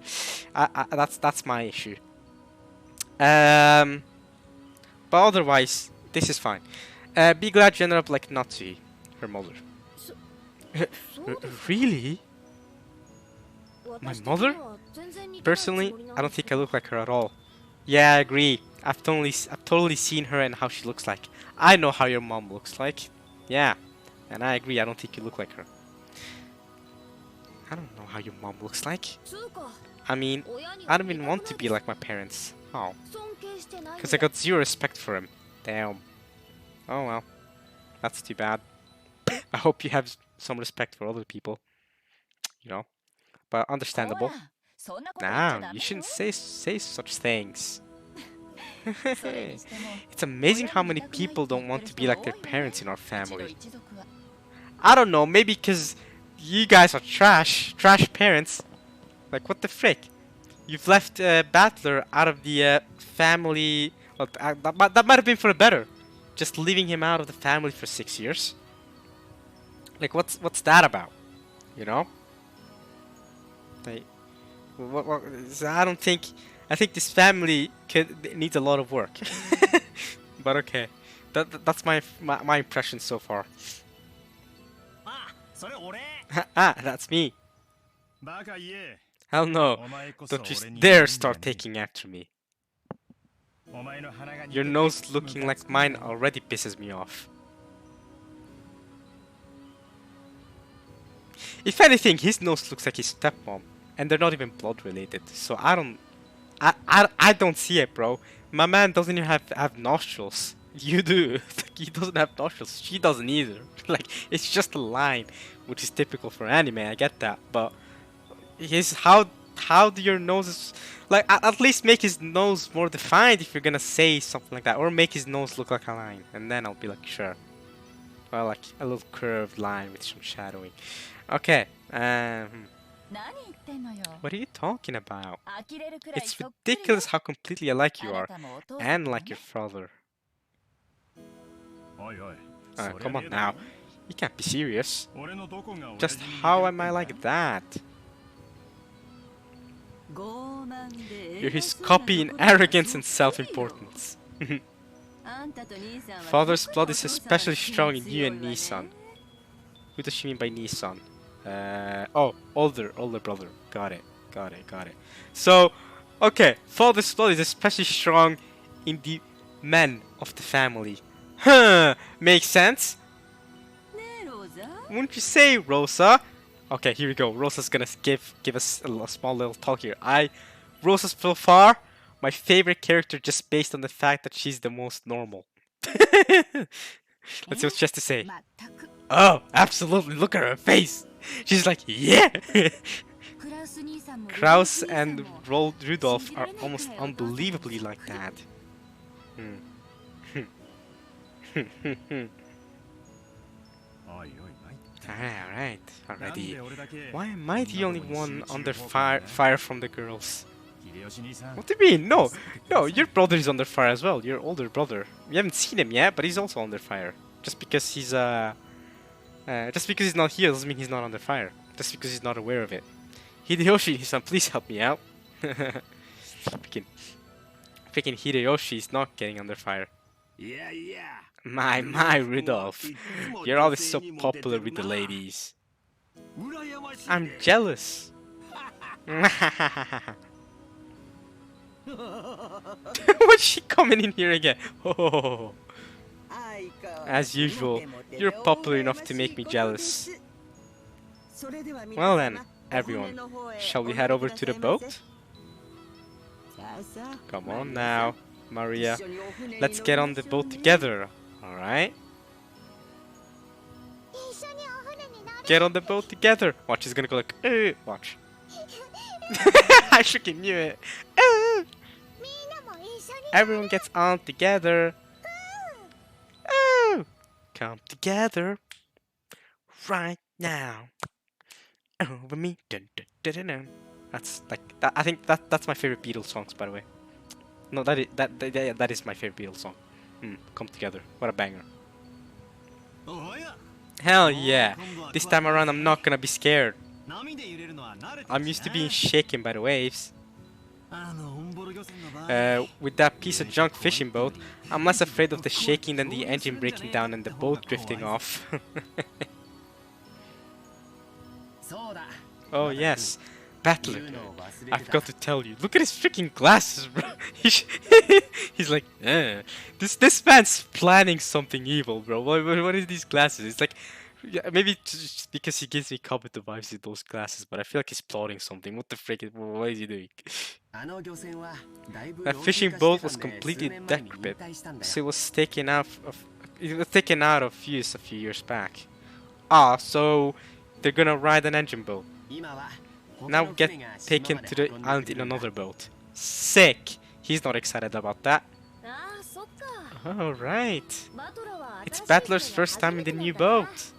That's my issue. But otherwise, this is fine. Be glad you ended up like Natsui, her mother. Really? My mother? Personally, I don't think I look like her at all. Yeah, I agree. I've totally seen her and how she looks like. I know how your mom looks like. Yeah, and I agree. I don't think you look like her. I don't know how your mom looks like. I mean, I don't even want to be like my parents. Oh, because I got zero respect for him. Damn. Oh well, that's too bad. I hope you have some respect for other people. You know, but understandable. Nah, you shouldn't say such things. It's amazing how many people don't want to be like their parents in our family. I don't know, maybe because you guys are trash parents. Like, what the frick? You've left Battler out of the family. Well, that might have been for the better. Just leaving him out of the family for 6 years. Like, what's that about? You know? Like, what, I don't think. I think this family needs a lot of work. But okay, that's my impression so far. Ah, that's me. Hell no! Don't you dare start taking after me. Your nose looking like mine already pisses me off. If anything, his nose looks like his stepmom, and they're not even blood related. So I don't see it, bro. My man doesn't even have nostrils. You do. He doesn't have nostrils. She doesn't either. Like, it's just a line, which is typical for anime. I get that, but how do your noses, like, at least make his nose more defined if you're gonna say something like that, or make his nose look like a line, and then I'll be like, sure. Well, like a little curved line with some shadowing. Okay. What are you talking about? It's ridiculous how completely alike you are, and like your father. Come on now. You can't be serious. Just how am I like that? You're his copy in arrogance and self-importance. Father's blood is especially strong in you and Nissan. Who does she mean by Nissan? Oh, older brother. Got it. So, okay, father's blood is especially strong in the men of the family. Huh, makes sense? Wouldn't you say, Rosa? Okay, here we go. Rosa's gonna give us a small little talk here. Rosa so far, my favorite character just based on the fact that she's the most normal. Let's see what she has to say. Oh, absolutely, look at her face. She's like, yeah! Kraus and Rudolph are almost unbelievably like that. Alright, already. Why am I the only one under fire from the girls? What do you mean? No, no, your brother is under fire as well. Your older brother. We haven't seen him yet, but he's also under fire. Just because he's not here doesn't mean he's not under fire. Just because he's not aware of it. Hideyoshi-san, please help me out. freaking Hideyoshi is not getting under fire. My, Rudolph. You're always so popular with the ladies. I'm jealous. What's she coming in here again? Oh. As usual, you're popular enough to make me jealous. Well then, everyone, shall we head over to the boat? Come on now, Maria. Let's get on the boat together, alright? Get on the boat together! Watch, he's gonna go like, watch. I freaking knew it. Everyone gets on together. Come together right now over me. Dun, dun, dun, dun, dun. That's like that. I think that's my favorite Beatles songs, by the way. No, that is my favorite Beatles song. Come together. What a banger. Hell yeah! This time around, I'm not gonna be scared. I'm used to being shaken by the waves. With that piece of junk fishing boat, I'm less afraid of the shaking than the engine breaking down and the boat drifting off. Oh yes, Battler. I forgot to tell you. Look at his freaking glasses, bro. He's like, this man's planning something evil, bro. What is these glasses? It's like, yeah, maybe just because he gives me Kabuto vibes with those glasses, but I feel like he's plotting something. What the frick? What is he doing? That fishing boat was completely decrepit, so it was taken out of use a few years back. Ah, so they're gonna ride an engine boat. Now get taken to the island in another boat. Sick! He's not excited about that. Alright. It's Battler's first time in the new boat.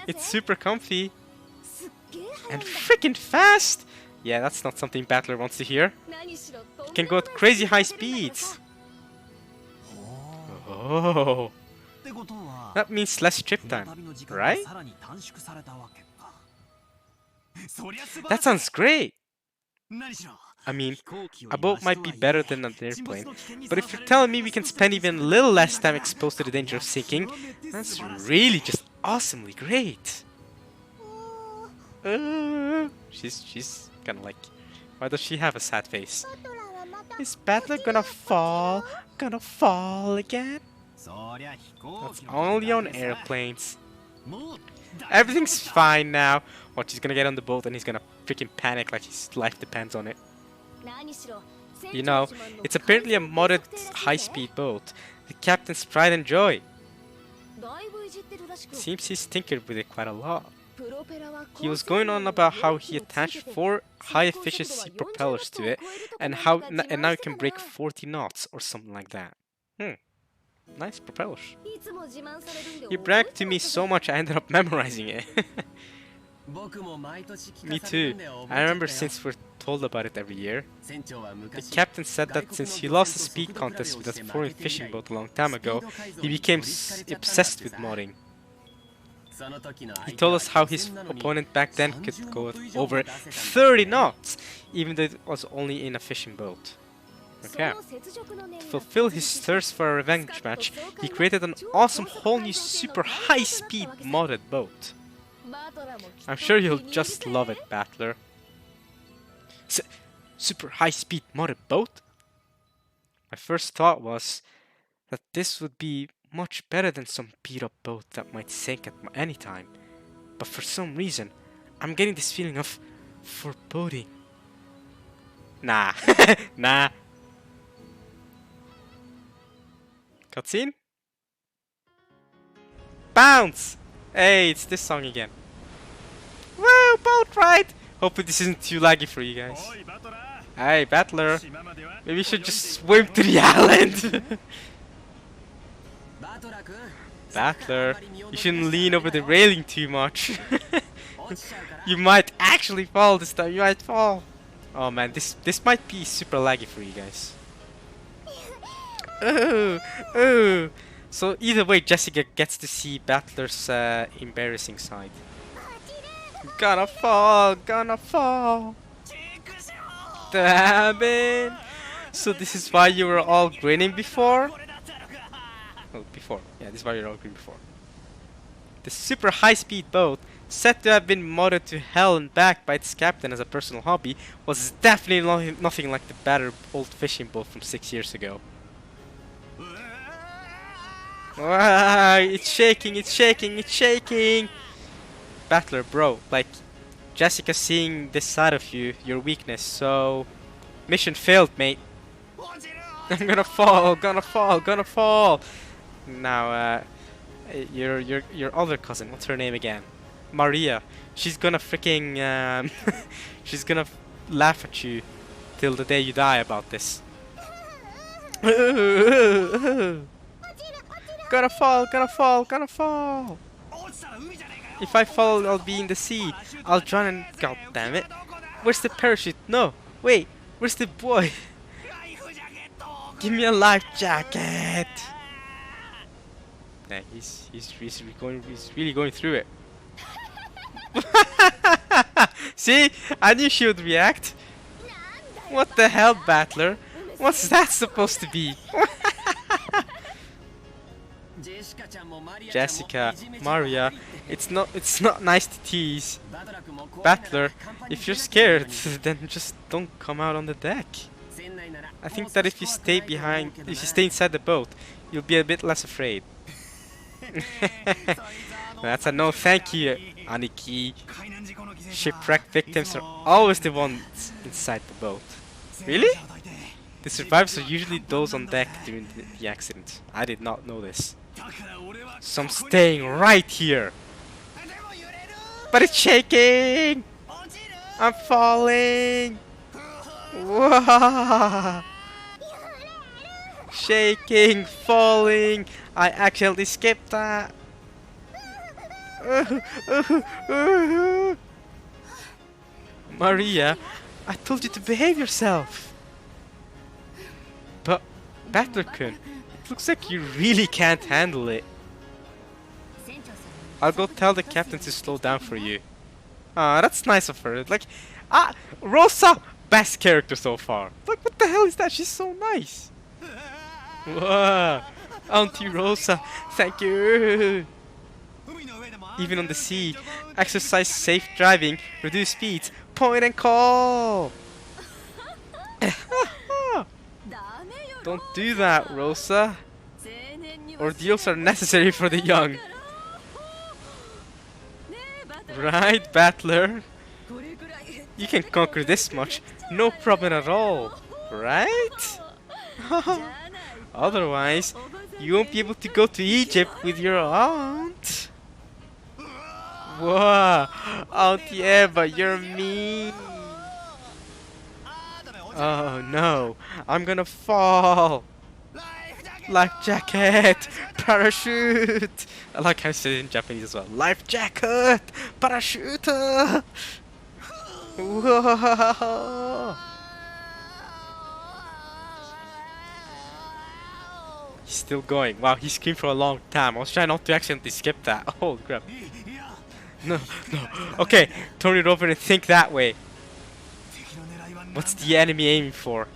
It's super comfy. And freaking fast! Yeah, that's not something Battler wants to hear. It can go at crazy high speeds. Oh. That means less trip time, right? That sounds great! I mean, a boat might be better than an airplane, but if you're telling me we can spend even a little less time exposed to the danger of sinking, that's really just awesomely great! She's kinda like... Why does she have a sad face? Is Battler gonna fall? Gonna fall again? That's only on airplanes. Everything's fine now. Watch, he's gonna get on the boat and he's gonna freaking panic like his life depends on it. You know, it's apparently a modded high-speed boat. The captain's pride and joy. Seems he's tinkered with it quite a lot. He was going on about how he attached 4 high-efficiency propellers to it, and now it can break 40 knots or something like that. Nice propellers. He bragged to me so much I ended up memorizing it. Me too. I remember since we're told about it every year. The captain said that since he lost a speed contest with a foreign fishing boat a long time ago, he became obsessed with modding. He told us how his opponent back then could go at over 30 knots, even though it was only in a fishing boat. Okay. To fulfill his thirst for a revenge match, he created an awesome whole new super high-speed modded boat. I'm sure you'll just love it, Battler. Super high-speed modded boat? My first thought was that this would be much better than some beat-up boat that might sink at any time. But for some reason, I'm getting this feeling of foreboding. Nah. Nah. Cutscene? Bounce! Hey, it's this song again. Woo, boat ride! Hopefully this isn't too laggy for you guys. Hey, Battler. Maybe you should just swim to the island. Battler, you shouldn't lean over the railing too much. You might actually fall this time. You might fall. Oh man, this might be super laggy for you guys. Oh, oh. So either way, Jessica gets to see Battler's embarrassing side. Gonna fall, gonna fall. Damn it. So this is why you were all grinning before? Oh, before. Yeah, this is why you were all grinning before. The super high-speed boat, said to have been modded to hell and back by its captain as a personal hobby, was definitely nothing like the battered old fishing boat from 6 years ago. Ah, it's shaking, it's shaking, it's shaking! Battler, bro, like, Jessica's seeing this side of you, your weakness, so... Mission failed, mate. I'm gonna fall, gonna fall, gonna fall! Now, your other cousin, what's her name again? Maria. She's gonna freaking, she's gonna laugh at you till the day you die about this. Gonna fall, gonna fall, gonna fall! If I fall, I'll be in the sea. I'll drown and... God damn it. Where's the parachute? No, wait, where's the boy? Give me a life jacket! Yeah, he's really going through it. See? I knew she would react. What the hell, Battler? What's that supposed to be? Jessica, Maria, it's not nice to tease. Battler, if you're scared, then just don't come out on the deck. I think that if you stay inside the boat, you'll be a bit less afraid. That's a no thank you, Aniki. Shipwreck victims are always the ones inside the boat. Really? The survivors are usually those on deck during the accident. I did not know this. So I'm staying right here. But it's shaking! I'm falling! Whoa! Shaking, falling! I accidentally skipped that! Maria, I told you to behave yourself! But, Battler-kun, it looks like you really can't handle it. I'll go tell the captain to slow down for you. Ah, that's nice of her. Like, Rosa, best character so far. Like, what the hell is that? She's so nice. Whoa, Auntie Rosa, thank you. Even on the sea, exercise safe driving, reduce speeds, point and call. Don't do that, Rosa. Ordeals are necessary for the young. Right, Battler? You can conquer this much, no problem at all, right? Otherwise, you won't be able to go to Egypt with your aunt. Whoa, Auntie Eva, you're mean. Oh no, I'm gonna fall. Life jacket, parachute. I like how I said it in Japanese as well. Life jacket, parachute. Whoa. He's still going. Wow, he screamed for a long time. I was trying not to accidentally skip that. Holy crap. No, no. Okay, turn it over and think that way. What's the enemy aiming for?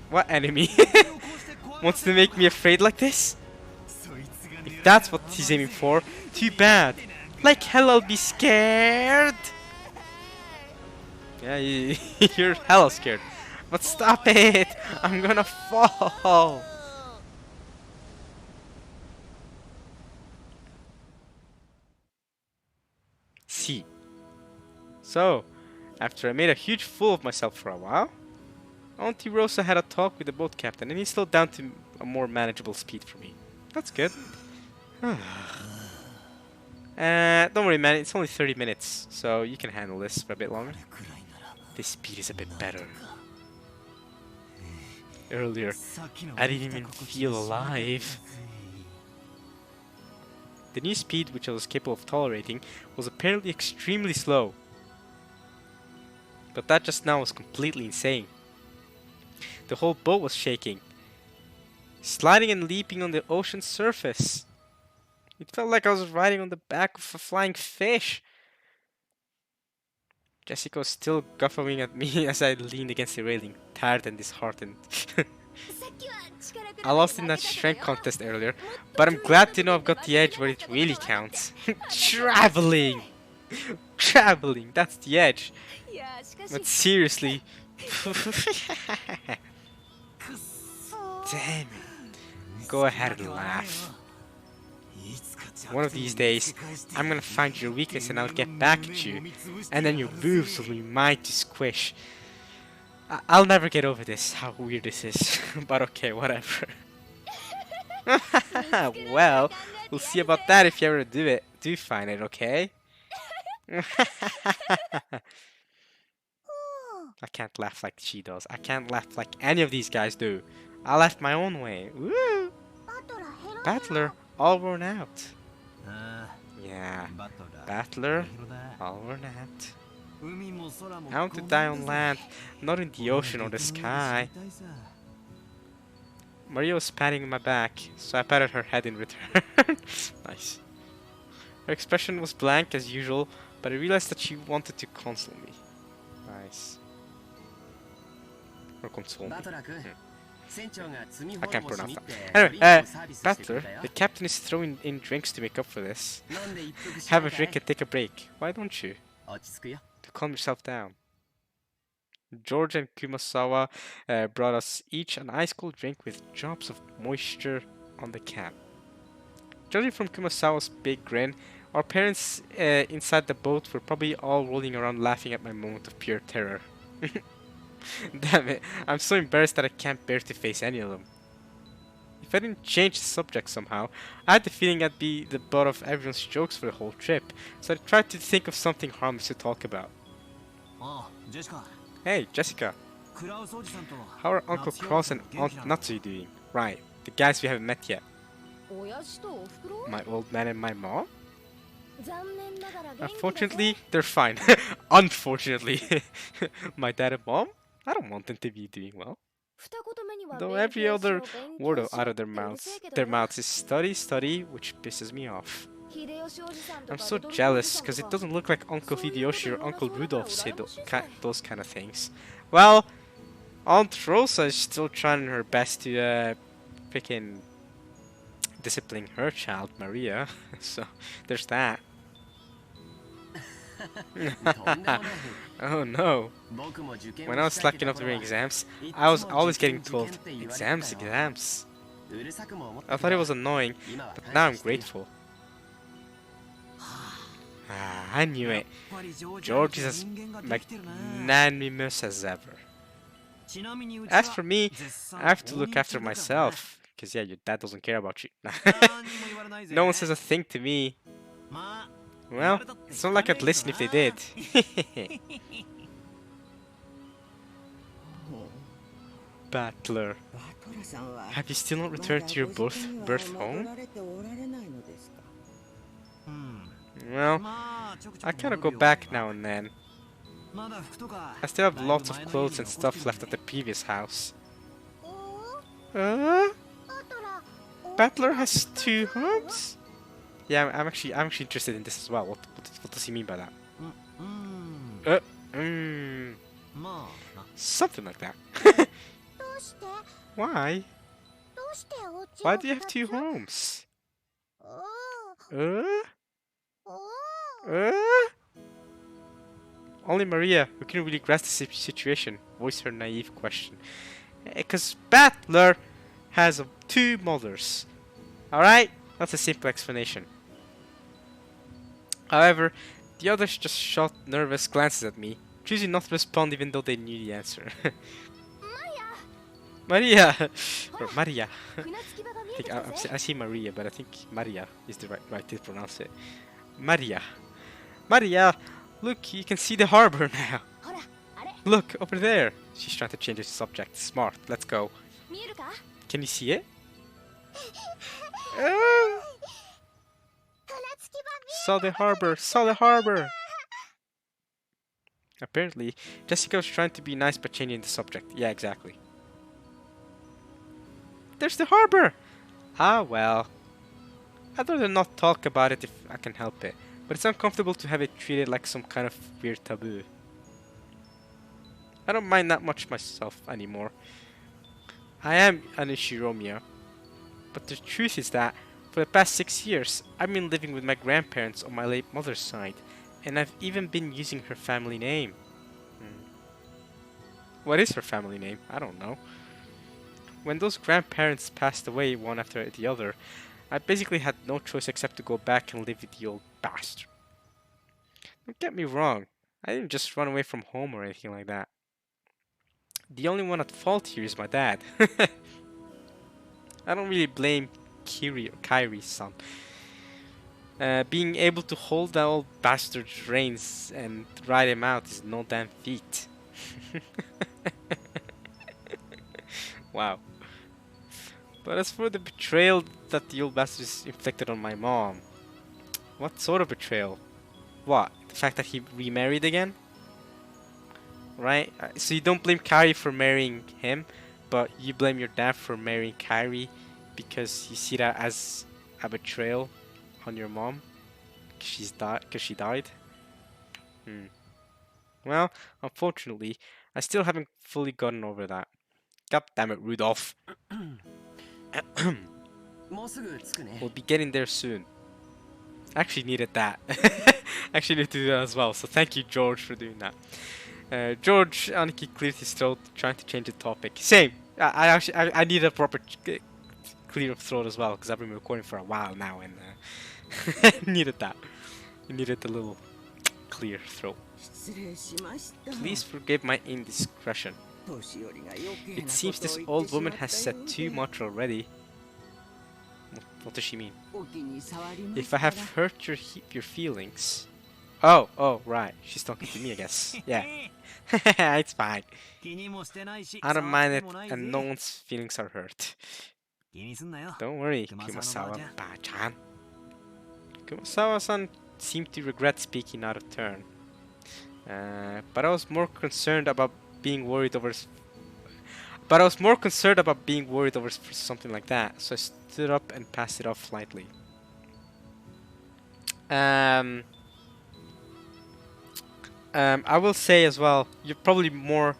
What enemy? Wants to make me afraid like this? If that's what he's aiming for, too bad. Like hell I'll be scared. Yeah, you're hella scared. But stop it! I'm gonna fall! See. So, after I made a huge fool of myself for a while, Auntie Rosa had a talk with the boat captain and he slowed down to a more manageable speed for me. That's good. Don't worry man, it's only 30 minutes, so you can handle this for a bit longer. This speed is a bit better. Earlier, I didn't even feel alive. The new speed, which I was capable of tolerating, was apparently extremely slow. But that just now was completely insane. The whole boat was shaking, sliding and leaping on the ocean's surface. It felt like I was riding on the back of a flying fish. Jessica was still guffawing at me as I leaned against the railing, tired and disheartened. I lost in that strength contest earlier, but I'm glad to know I've got the edge where it really counts. Traveling! Traveling, that's the edge. But seriously. Damn it. Go ahead and laugh. One of these days, I'm gonna find your weakness and I'll get back at you. And then your boobs will be mine to squish. I'll never get over this, how weird this is. But okay, whatever. Well, we'll see about that if you ever do find it, okay? I can't laugh like she does. I can't laugh like any of these guys do. I laughed my own way. Woo! Battler, all worn out. Yeah, Battler, all worn out. I want to die on land, not in the ocean or the sky. Maria was patting my back, so I patted her head in return. Nice. Her expression was blank as usual, but I realized that she wanted to console me. Nice. Or console me. I can't pronounce that. Anyway, Battler, the captain is throwing in drinks to make up for this. Have a drink and take a break. Why don't you? To calm yourself down. George and Kumasawa brought us each an ice cold drink with drops of moisture on the cap. Judging from Kumasawa's big grin, our parents inside the boat were probably all rolling around laughing at my moment of pure terror. Damn it, I'm so embarrassed that I can't bear to face any of them. If I didn't change the subject somehow, I had the feeling I'd be the butt of everyone's jokes for the whole trip, so I tried to think of something harmless to talk about. Hey, Jessica. How are Uncle Cross and Aunt Natsu doing? Right, the guys we haven't met yet. My old man and my mom? Unfortunately, they're fine. Unfortunately. My dad and mom? I don't want them to be doing well. Though every other word out of their mouths is study, study, which pisses me off. I'm so jealous, because it doesn't look like Uncle Hideyoshi or Uncle Rudolph say those kind of things. Well, Aunt Rosa is still trying her best to freaking discipline her child, Maria. So, there's that. Oh no. When I was slacking off during exams, I was always getting told, exams. I thought it was annoying, but now I'm grateful. I knew it. George is as magnanimous as ever. As for me, I have to look after myself. Because yeah, your dad doesn't care about you. No one says a thing to me. Well, it's not like I'd listen if they did. Battler, have you still not returned to your birth home? Well, I kind of go back now and then. I still have lots of clothes and stuff left at the previous house. Battler has 2 homes? Yeah, I'm actually interested in this as well. What does he mean by that? Something like that. Why? Why do you have 2 homes? Only Maria, who couldn't really grasp the situation, voiced her naive question. Because Battler has 2 mothers. Alright? That's a simple explanation. However, the others just shot nervous glances at me, choosing not to respond even though they knew the answer. Maria! Or Maria. I say Maria, but I think Maria is the right way to pronounce it. Maria. Maria! Look, you can see the harbor now. Look, over there. She's trying to change the subject. Smart. Let's go. Can you see it? Saw the harbor! Saw the harbor! Apparently, Jessica was trying to be nice but changing the subject. Yeah, exactly. There's the harbor! Ah, well. I'd rather not talk about it if I can help it. But it's uncomfortable to have it treated like some kind of weird taboo. I don't mind that much myself anymore. I am an Ishiromiya. But the truth is that, for the past 6 years, I've been living with my grandparents on my late mother's side. And I've even been using her family name. What is her family name? I don't know. When those grandparents passed away one after the other, I basically had no choice except to go back and live with the old bastard. Don't get me wrong, I didn't just run away from home or anything like that. The only one at fault here is my dad. I don't really blame Kiri or Kyrie's son. Being able to hold that old bastard's reins and ride him out is no damn feat. Wow. But as for the betrayal that the old bastard inflicted on my mom, what sort of betrayal? What? The fact that he remarried again? Right? So you don't blame Kyrie for marrying him, but you blame your dad for marrying Kyrie because you see that as a betrayal on your mom? Because she died? Well, unfortunately, I still haven't fully gotten over that. God damn it, Rudolph. We'll be getting there soon. I actually needed that. Actually needed to do that as well, so thank you, George, for doing that. George, Aniki cleared his throat, trying to change the topic. Same. I need a proper clear throat as well, because I've been recording for a while now, and needed that. You needed a little clear throat. Please forgive my indiscretion. It seems this old woman has said too much already. What does she mean? If I have hurt your feelings... Oh, right. She's talking to me, I guess. Yeah. It's fine. I don't mind it, and no one's feelings are hurt. Don't worry, Kumasawa-chan. Kumasawa-san seemed to regret speaking out of turn. But I was more concerned about being worried over... something like that, so I stood up and passed it off lightly. I will say as well, you're probably more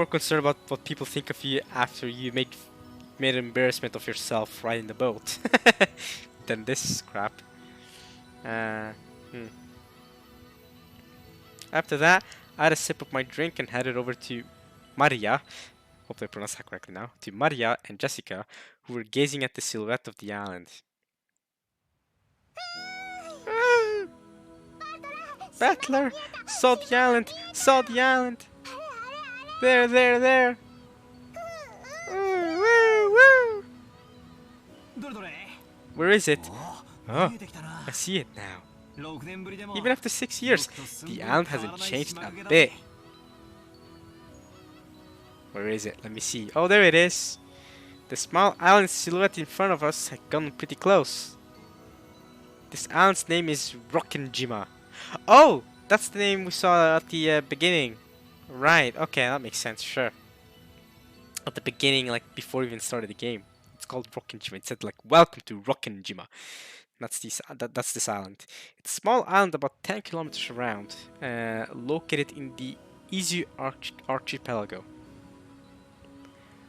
concerned about what people think of you after you made an embarrassment of yourself riding the boat than this crap. After that, I had a sip of my drink and headed over to Maria, hopefully I pronounced that correctly now, to Maria and Jessica, who were gazing at the silhouette of the island. Battler! Saw the island! Saw the island! There! Where is it? Oh, I see it now. Even after 6 years, the island hasn't changed a bit. Where is it? Let me see. Oh, there it is. The small island silhouette in front of us had gotten pretty close. This island's name is Rokkenjima. Oh, that's the name we saw at the beginning. Right, okay, that makes sense, sure. At the beginning, like before we even started the game. It's called Rokkenjima. It said like, welcome to Rokkenjima. That's this island. It's a small island about 10 kilometers around, located in the Izu archipelago.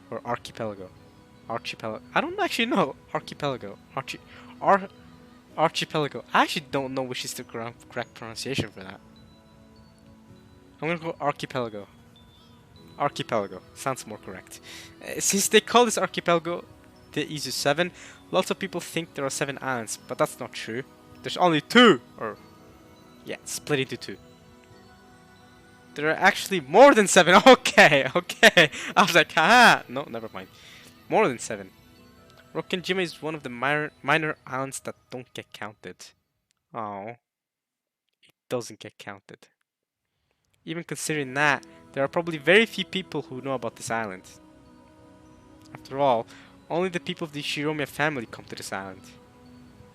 Or archipelago. Archipelago. I don't actually know. Archipelago. Archipelago. I actually don't know which is the correct pronunciation for that. I'm gonna go archipelago. Archipelago. Sounds more correct. Since they call this archipelago the Izu 7, lots of people think there are 7 islands, but that's not true. There's only 2! Or, yeah, split into 2. There are actually more than 7. Okay. I was like, haha. No, never mind. More than 7. Rokkenjima is one of the minor islands that don't get counted. Oh. It doesn't get counted. Even considering that, there are probably very few people who know about this island. After all, only the people of the Shiromiya family come to this island.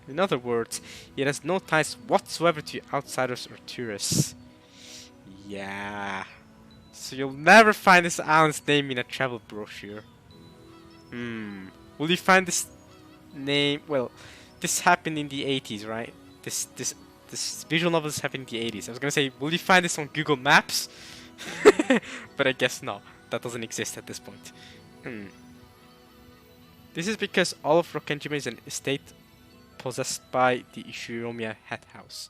In other words, it has no ties whatsoever to outsiders or tourists. Yeah. So you'll never find this island's name in a travel brochure. Hmm. Will you find this name? Well, this happened in the 80s, right? This visual novel happened in the 80s. I was gonna say, will you find this on Google Maps? But I guess no. That doesn't exist at this point. Hmm. This is because all of Rokkenjima is an estate possessed by the Ishiromiya hat house.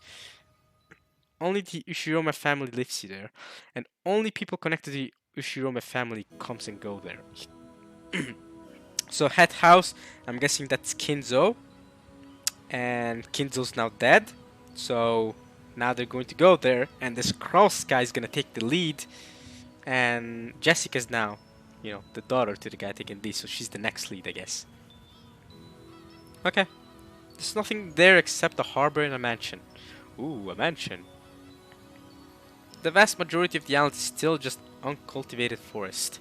Only the Ushiroma family lives there, and only people connected to the Ushiroma family comes and go there. So head house, I'm guessing that's Kinzo, and Kinzo's now dead. So now they're going to go there, and this Kraus guy is gonna take the lead, and Jessica's now, the daughter to the guy taking the lead, so she's the next lead, I guess. Okay, there's nothing there except a harbor and a mansion. Ooh, a mansion. The vast majority of the island is still just uncultivated forest.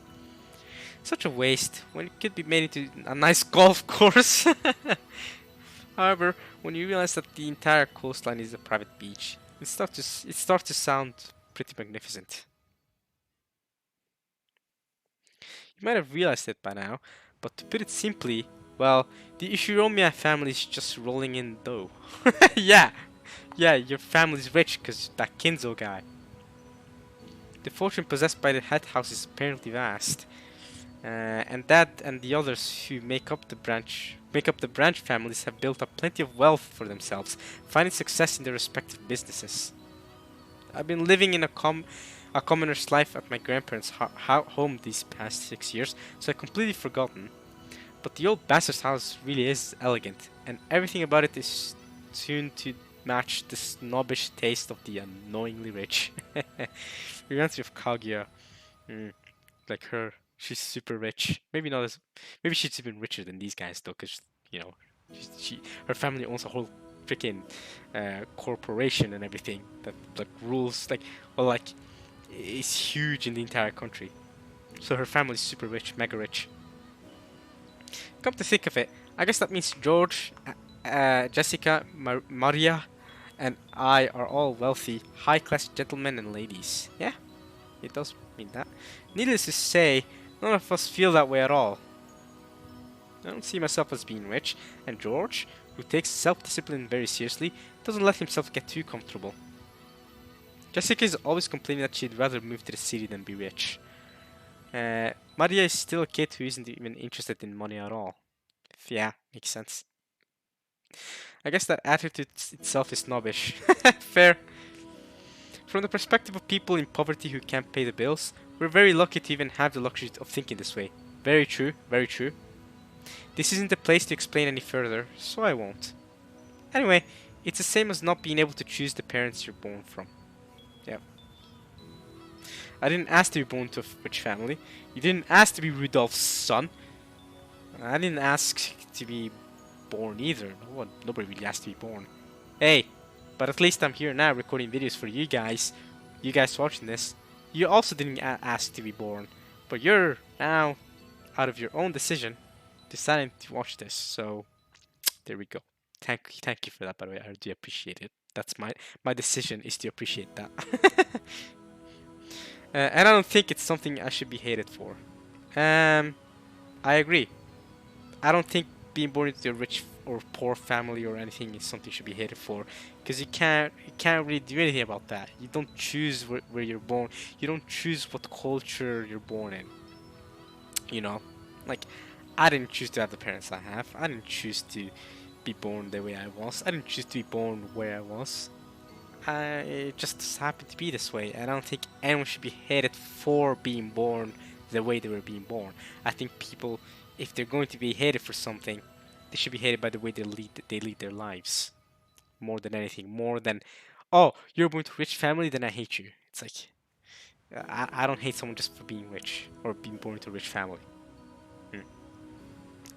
Such a waste when it could be made into a nice golf course. However, when you realize that the entire coastline is a private beach, it starts to sound pretty magnificent. You might have realized it by now, but to put it simply, well, the Ishiromiya family is just rolling in dough. Yeah, yeah, your family's rich because that Kinzo guy. The fortune possessed by the head house is apparently vast. And that and the others who make up the branch families have built up plenty of wealth for themselves, finding success in their respective businesses. I've been living in a commoner's life at my grandparents' home these past 6 years, so I've completely forgotten. But the old bastard's house really is elegant, and everything about it is tuned to match the snobbish taste of the annoyingly rich. Reminds me of Kaguya. Mm, like her. She's super rich. Maybe she's even richer than these guys though, because you know, her family owns a whole freaking corporation and everything that like rules like is huge in the entire country. So her family's super rich, mega rich. Come to think of it, I guess that means George, Jessica, Maria, and I are all wealthy, high-class gentlemen and ladies. Yeah, it does mean that. Needless to say, none of us feel that way at all. I don't see myself as being rich, and George, who takes self-discipline very seriously, doesn't let himself get too comfortable. Jessica is always complaining that she'd rather move to the city than be rich. Maria is still a kid who isn't even interested in money at all. Yeah, makes sense. I guess that attitude itself is snobbish. Fair. From the perspective of people in poverty who can't pay the bills, we're very lucky to even have the luxury of thinking this way. Very true, very true. This isn't the place to explain any further, so I won't. Anyway, it's the same as not being able to choose the parents you're born from. Yeah. I didn't ask to be born to a rich family. You didn't ask to be Rudolph's son. I didn't ask to be born either. Nobody really asked to be born. Hey, but at least I'm here now recording videos for you guys. You guys watching this. You also didn't ask to be born. But you're now, out of your own decision, deciding to watch this. So, there we go. Thank you for that, by the way. I do appreciate it. That's my decision is to appreciate that. And I don't think it's something I should be hated for. I agree. I don't think being born into a rich or poor family or anything is something you should be hated for, because you can't really do anything about that. You don't choose where you're born. You don't choose what culture you're born in. You know, like I didn't choose to have the parents I have. I didn't choose to be born the way I was. I didn't choose to be born where I was. It just happened to be this way. I don't think anyone should be hated for being born the way they were being born. I think people, if they're going to be hated for something, they should be hated by the way they lead their lives. More than anything. More than, oh, you're born to a rich family, then I hate you. It's like, I don't hate someone just for being rich or being born to a rich family. Hmm.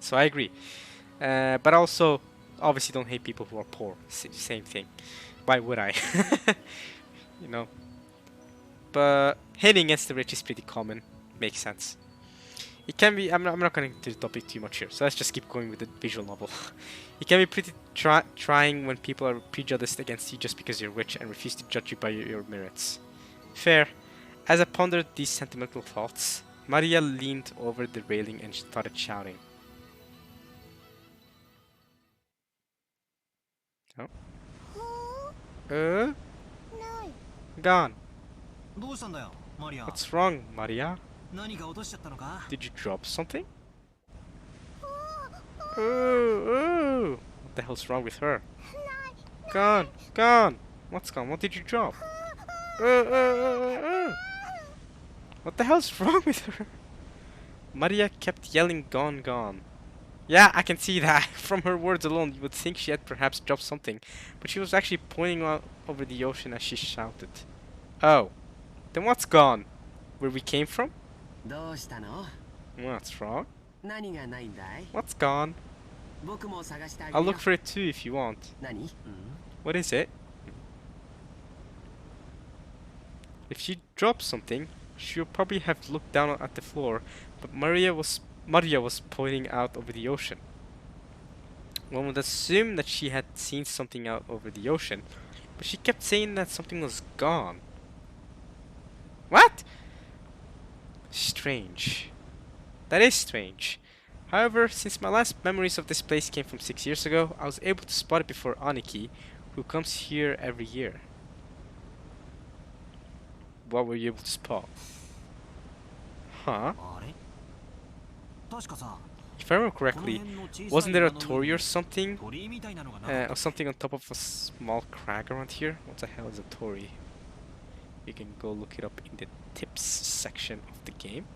So I agree. But also, obviously, don't hate people who are poor. Same thing. Why would I? you know. But hating against the rich is pretty common. Makes sense. It can be. I'm not going into the topic too much here, so let's just keep going with the visual novel. It can be pretty trying when people are prejudiced against you just because you're rich and refuse to judge you by your merits. Fair. As I pondered these sentimental thoughts, Maria leaned over the railing and started shouting. Oh. Gone. What's wrong, Maria? Did you drop something? Ooh. What the hell's wrong with her? Gone. What's gone? What did you drop? What the hell's wrong with her? Maria kept yelling gone. Yeah, I can see that. From her words alone, you would think she had perhaps dropped something, but she was actually pointing out over the ocean as she shouted. Oh, then what's gone? Where we came from? What's wrong? What's gone? I'll look for it too if you want. What is it? If she dropped something, she would probably have looked down at the floor, but Maria was pointing out over the ocean. One would assume that she had seen something out over the ocean, but she kept saying that something was gone. What? Strange. That is strange. However, since my last memories of this place came from 6 years ago, I was able to spot it before Aniki, who comes here every year. What were you able to spot? Huh? If I remember correctly, wasn't there a torii or something? Or something on top of a small crag around here? What the hell is a torii? You can go look it up in the tips section of the game.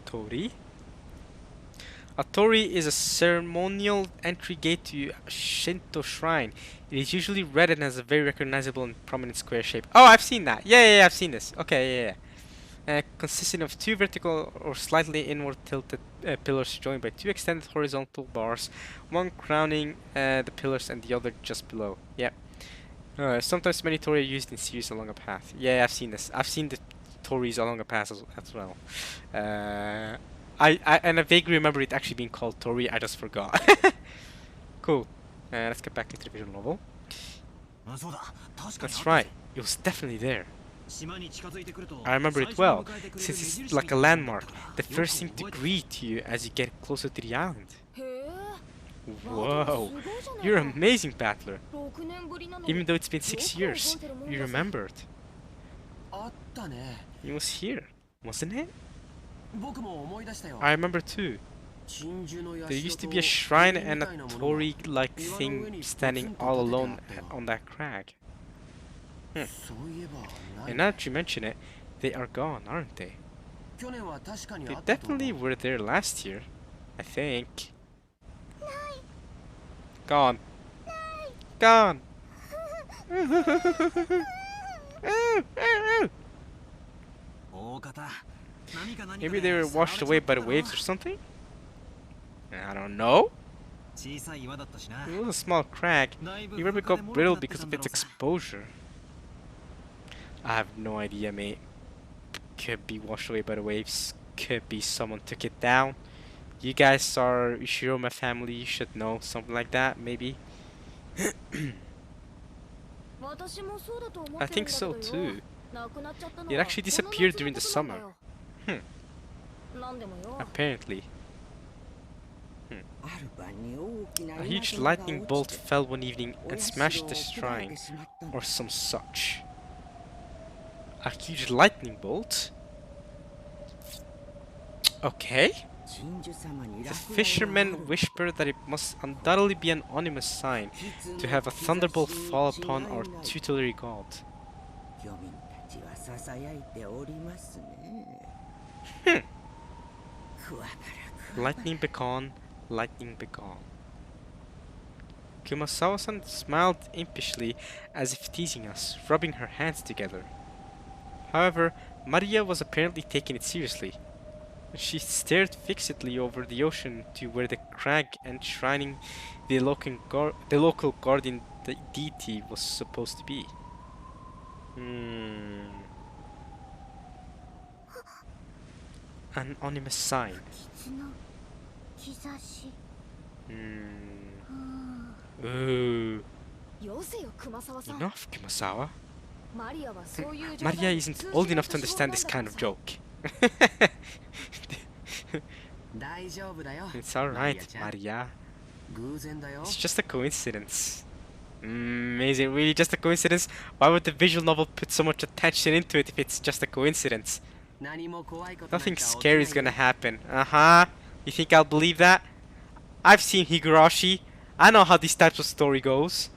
Torii. A torii is a ceremonial entry gate to a Shinto shrine. It is usually red and has a very recognizable and prominent square shape. Oh, I've seen that. Yeah, I've seen this. Okay, yeah. Consisting of two vertical or slightly inward tilted pillars joined by two extended horizontal bars, one crowning the pillars and the other just below. Yeah. Sometimes many torii are used in series along a path. Yeah, I've seen this. I've seen the tories along a path as well. I vaguely remember it actually being called torii. I just forgot. Cool. Let's get back into the visual novel. That's right. It was definitely there. I remember it well, since it's like a landmark, the first thing to greet you as you get closer to the island. Whoa, you're an amazing battler. Even though it's been 6 years, you remembered. It was here, wasn't it? I remember too. There used to be a shrine and a torii-like thing standing all alone on that crag. And now that you mention it, they are gone, aren't they? They definitely were there last year, I think. Gone. Maybe they were washed away by the waves or something? I don't know. It was a small crag. It probably got brittle because of its exposure. I have no idea, mate. Could be washed away by the waves. Could be someone took it down. You guys are Ushiroma family, you should know something like that, maybe. I think so too. It actually disappeared during the summer. Apparently. A huge lightning bolt fell one evening and smashed the shrine, or some such. A huge lightning bolt? Okay. The fishermen whisper that it must undoubtedly be an ominous sign to have a thunderbolt fall upon our tutelary god. Lightning begone, lightning begone. Kumasawa-san smiled impishly as if teasing us, rubbing her hands together. However, Maria was apparently taking it seriously. She stared fixedly over the ocean to where the crag enshrining the local guardian deity was supposed to be. An anonymous sign. 傷の兆し Ooh. よせよ熊沢さん Enough, Kumasawa. マリアはそういう冗談 Maria に isn't 通じ old ない enough to 年頃 understand なん this だか kind ら of さ joke. 大丈夫だよ It's alright, マリアちゃん Maria. 偶然だよ It's just a coincidence. Is it really just a coincidence? Why would the visual novel put so much attention into it if it's just a coincidence? 何も怖いことなんか Nothing 起き scary な is いよ gonna happen. You think I'll believe that? I've seen Higurashi. I know how these types of story goes.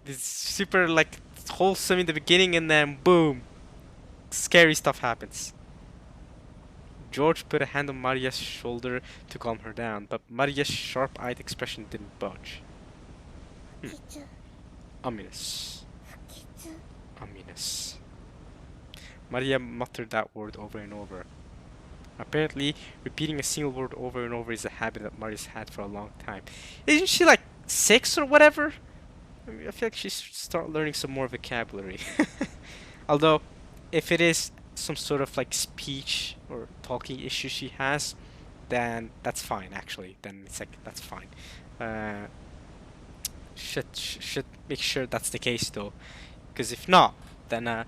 It's super like wholesome in the beginning and then boom, scary stuff happens. George put a hand on Maria's shoulder to calm her down, but Maria's sharp-eyed expression didn't budge. 不吉 Ominous. 不吉 Ominous. Maria muttered that word over and over. Apparently, repeating a single word over and over is a habit that Maria's had for a long time. Isn't she like 6 or whatever? I feel like she should start learning some more vocabulary. Although, if it is some sort of like speech or talking issue she has, then that's fine actually. Then it's like, that's fine. Should make sure that's the case though. Because if not, then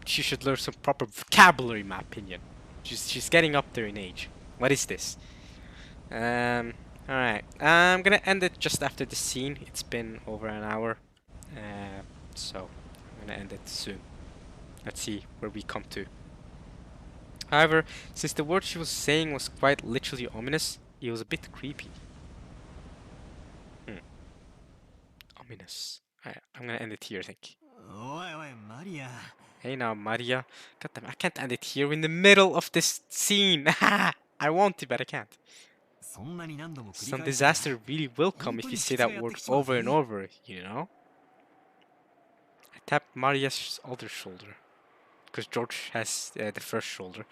she should learn some proper vocabulary in my opinion. She's getting up there in age. What is this? Alright. I'm gonna end it just after the scene. It's been over an hour. So I'm gonna end it soon. Let's see where we come to. However, since the word she was saying was quite literally ominous, it was a bit creepy. Ominous. I'm gonna end it here, I think. おいおいマリア Hey now, Maria. God damn, I can't end it here in the middle of this scene. I want to, but I can't. そんなに何度も繰り Some 返すな disaster really will come if you say that word over and over, you know? I tapped Maria's other shoulder. Because George has the first shoulder.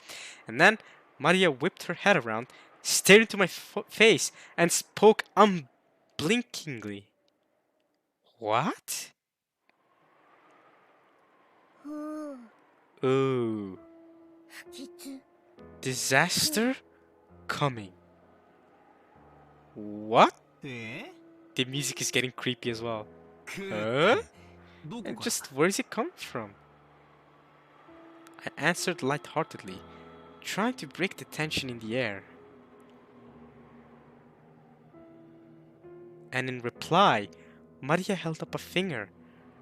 And then Maria whipped her head around, stared into my face, and spoke unblinkingly. What? ふう Ooh. 不吉 Disaster coming. What? え The music is getting creepy as well. く Huh? どこ And か just where is it coming from? I answered lightheartedly, trying to break the tension in the air. And in reply, Maria held up a finger,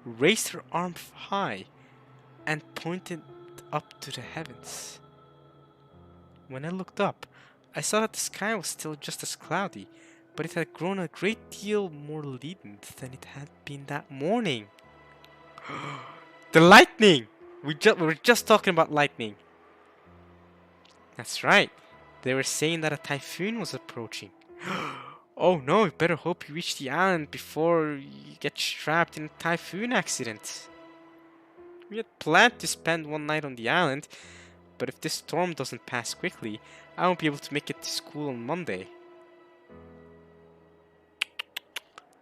raised her arm high, and pointed up to the heavens. When I looked up, I saw that the sky was still just as cloudy, but it had grown a great deal more leaden than it had been that morning. The lightning! We were just talking about lightning. That's right. They were saying that a typhoon was approaching. Oh no, we better hope you reach the island before you get trapped in a typhoon accident. We had planned to spend one night on the island, but if this storm doesn't pass quickly, I won't be able to make it to school on Monday.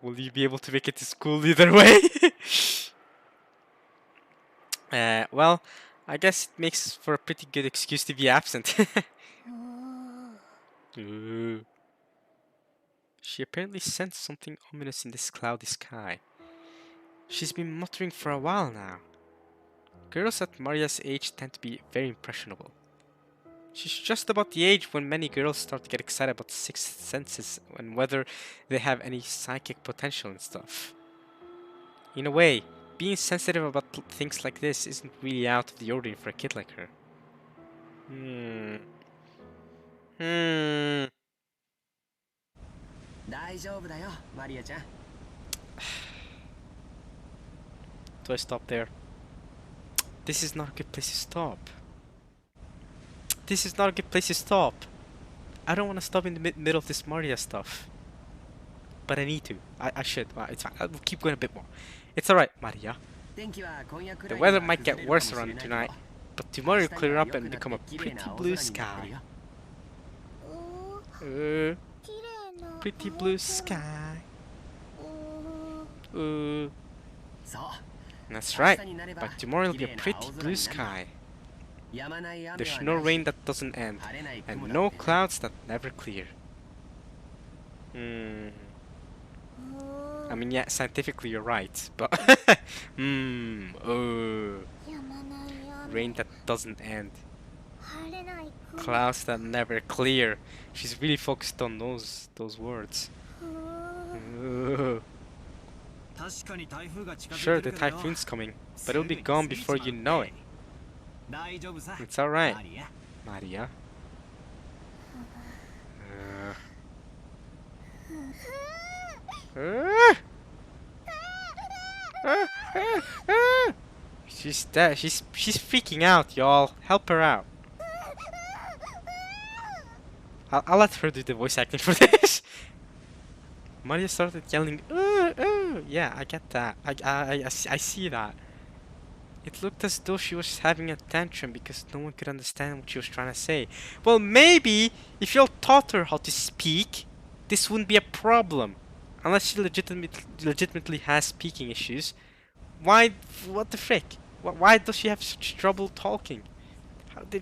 Will you be able to make it to school either way? Well, I guess it makes for a pretty good excuse to be absent. うー Ooh. She apparently sensed something ominous in this cloudy sky. She's been muttering for a while now. Girls at Maria's age tend to be very impressionable. She's just about the age when many girls start to get excited about sixth senses and whether they have any psychic potential and stuff. In a way, being sensitive about things like this isn't really out of the ordinary for a kid like her. Hmm. 大丈夫だよマリアちゃん Do I stop there? This is not a good place to stop. This is not a good place to stop. I don't want to stop in the middle of this Maria stuff. But I need to. I should. It's fine. I'll keep going a bit more. It's alright, Maria. 天気は今夜く The らいには weather might 崩 get れるかも worse しれない around けど tonight, but tomorrow 明 will 日に clear は up 良 and くな become っ a て綺麗な pretty 青 blue 空になってる sky. ようー Ooh, 綺麗な pretty 青 blue 空 sky. うー Ooh, そう that's 明 right. 日になれば But tomorrow will be 綺 a 麗な pretty 青空 blue になるよ sky. There's no rain that doesn't end, and no clouds that never clear. I mean, yeah, scientifically you're right, but rain やまない雨 that doesn't end, 晴れない雲 clouds that never clear. She's really focused on those words. うー Ooh. 確かに台風が近づい Sure, て the るけどよ typhoon's coming, but it'll be gone before you know it. 大丈夫さ It's alright, マリア Maria. Uh. She's dead. She's freaking out, y'all. Help her out. I'll let her do the voice acting for this. Maria started yelling, yeah, I get that. I see that. It looked as though she was having a tantrum because no one could understand what she was trying to say. Well, maybe if y'all taught her how to speak, this wouldn't be a problem. Unless she legitimately has speaking issues. Why? What the frick? Why does she have such trouble talking?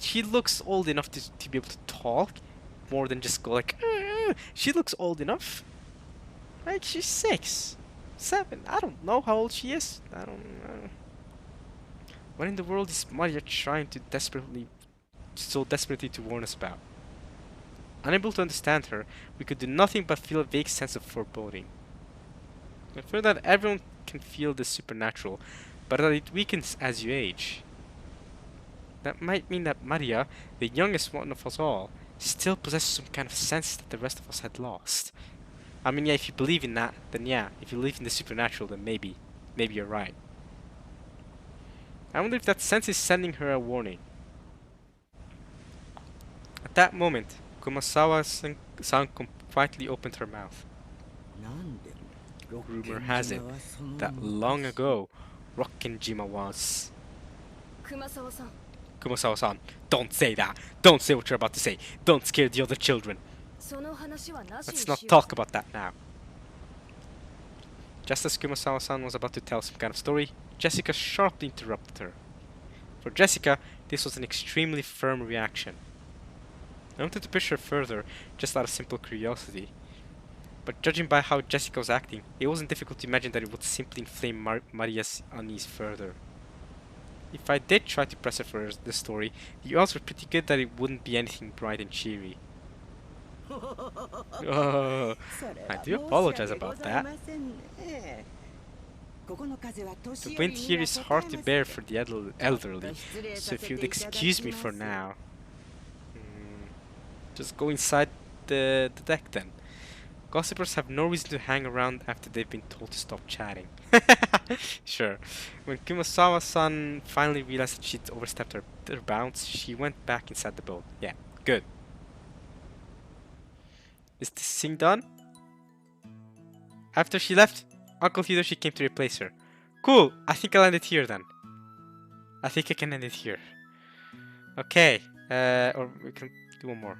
She looks old enough to be able to talk more than just go like. She looks old enough. Like she's 6, 7. I don't know how old she is. I don't know. What in the world is Maria trying to so desperately to warn us about? Unable to understand her, we could do nothing but feel a vague sense of foreboding. I feel that everyone can feel the supernatural, but that it weakens as you age. That might mean that Maria, the youngest one of us all, still possesses some kind of sense that the rest of us had lost. I mean, yeah, if you believe in that, then yeah. If you believe in the supernatural, then maybe you're right. I wonder if that sense is sending her a warning. At that moment, Kumasawa-san quietly opened her mouth. なんで Rumor has it that long ago, Rokkenjima was... 熊沢さん Kumasawa-san, don't say that! Don't say what you're about to say! Don't scare the other children! その話はなしに Let's しよ not う talk about that now. Just as Kumasawa-san was about to tell some kind of story, Jessica sharply interrupted her. For Jessica, this was an extremely firm reaction. I wanted to push her further, just out of simple curiosity. But judging by how Jessica was acting, it wasn't difficult to imagine that it would simply inflame Maria's unease further. If I did try to press her for the story, the odds were pretty good that it wouldn't be anything bright and cheery. Oh, I do apologize about that. The wind here is hard to bear for the elderly, so if you'd excuse me for now. Just go inside the deck then. Gossipers have no reason to hang around after they've been told to stop chatting. Sure. When Kumasawa-san finally realized that she'd overstepped her bounds, she went back inside the boat. Yeah, good. Is this thing done? After she left, Uncle Hideyoshi came to replace her. Cool, I think I'll end it here then. I think I can end it here. Okay, or we can do one more.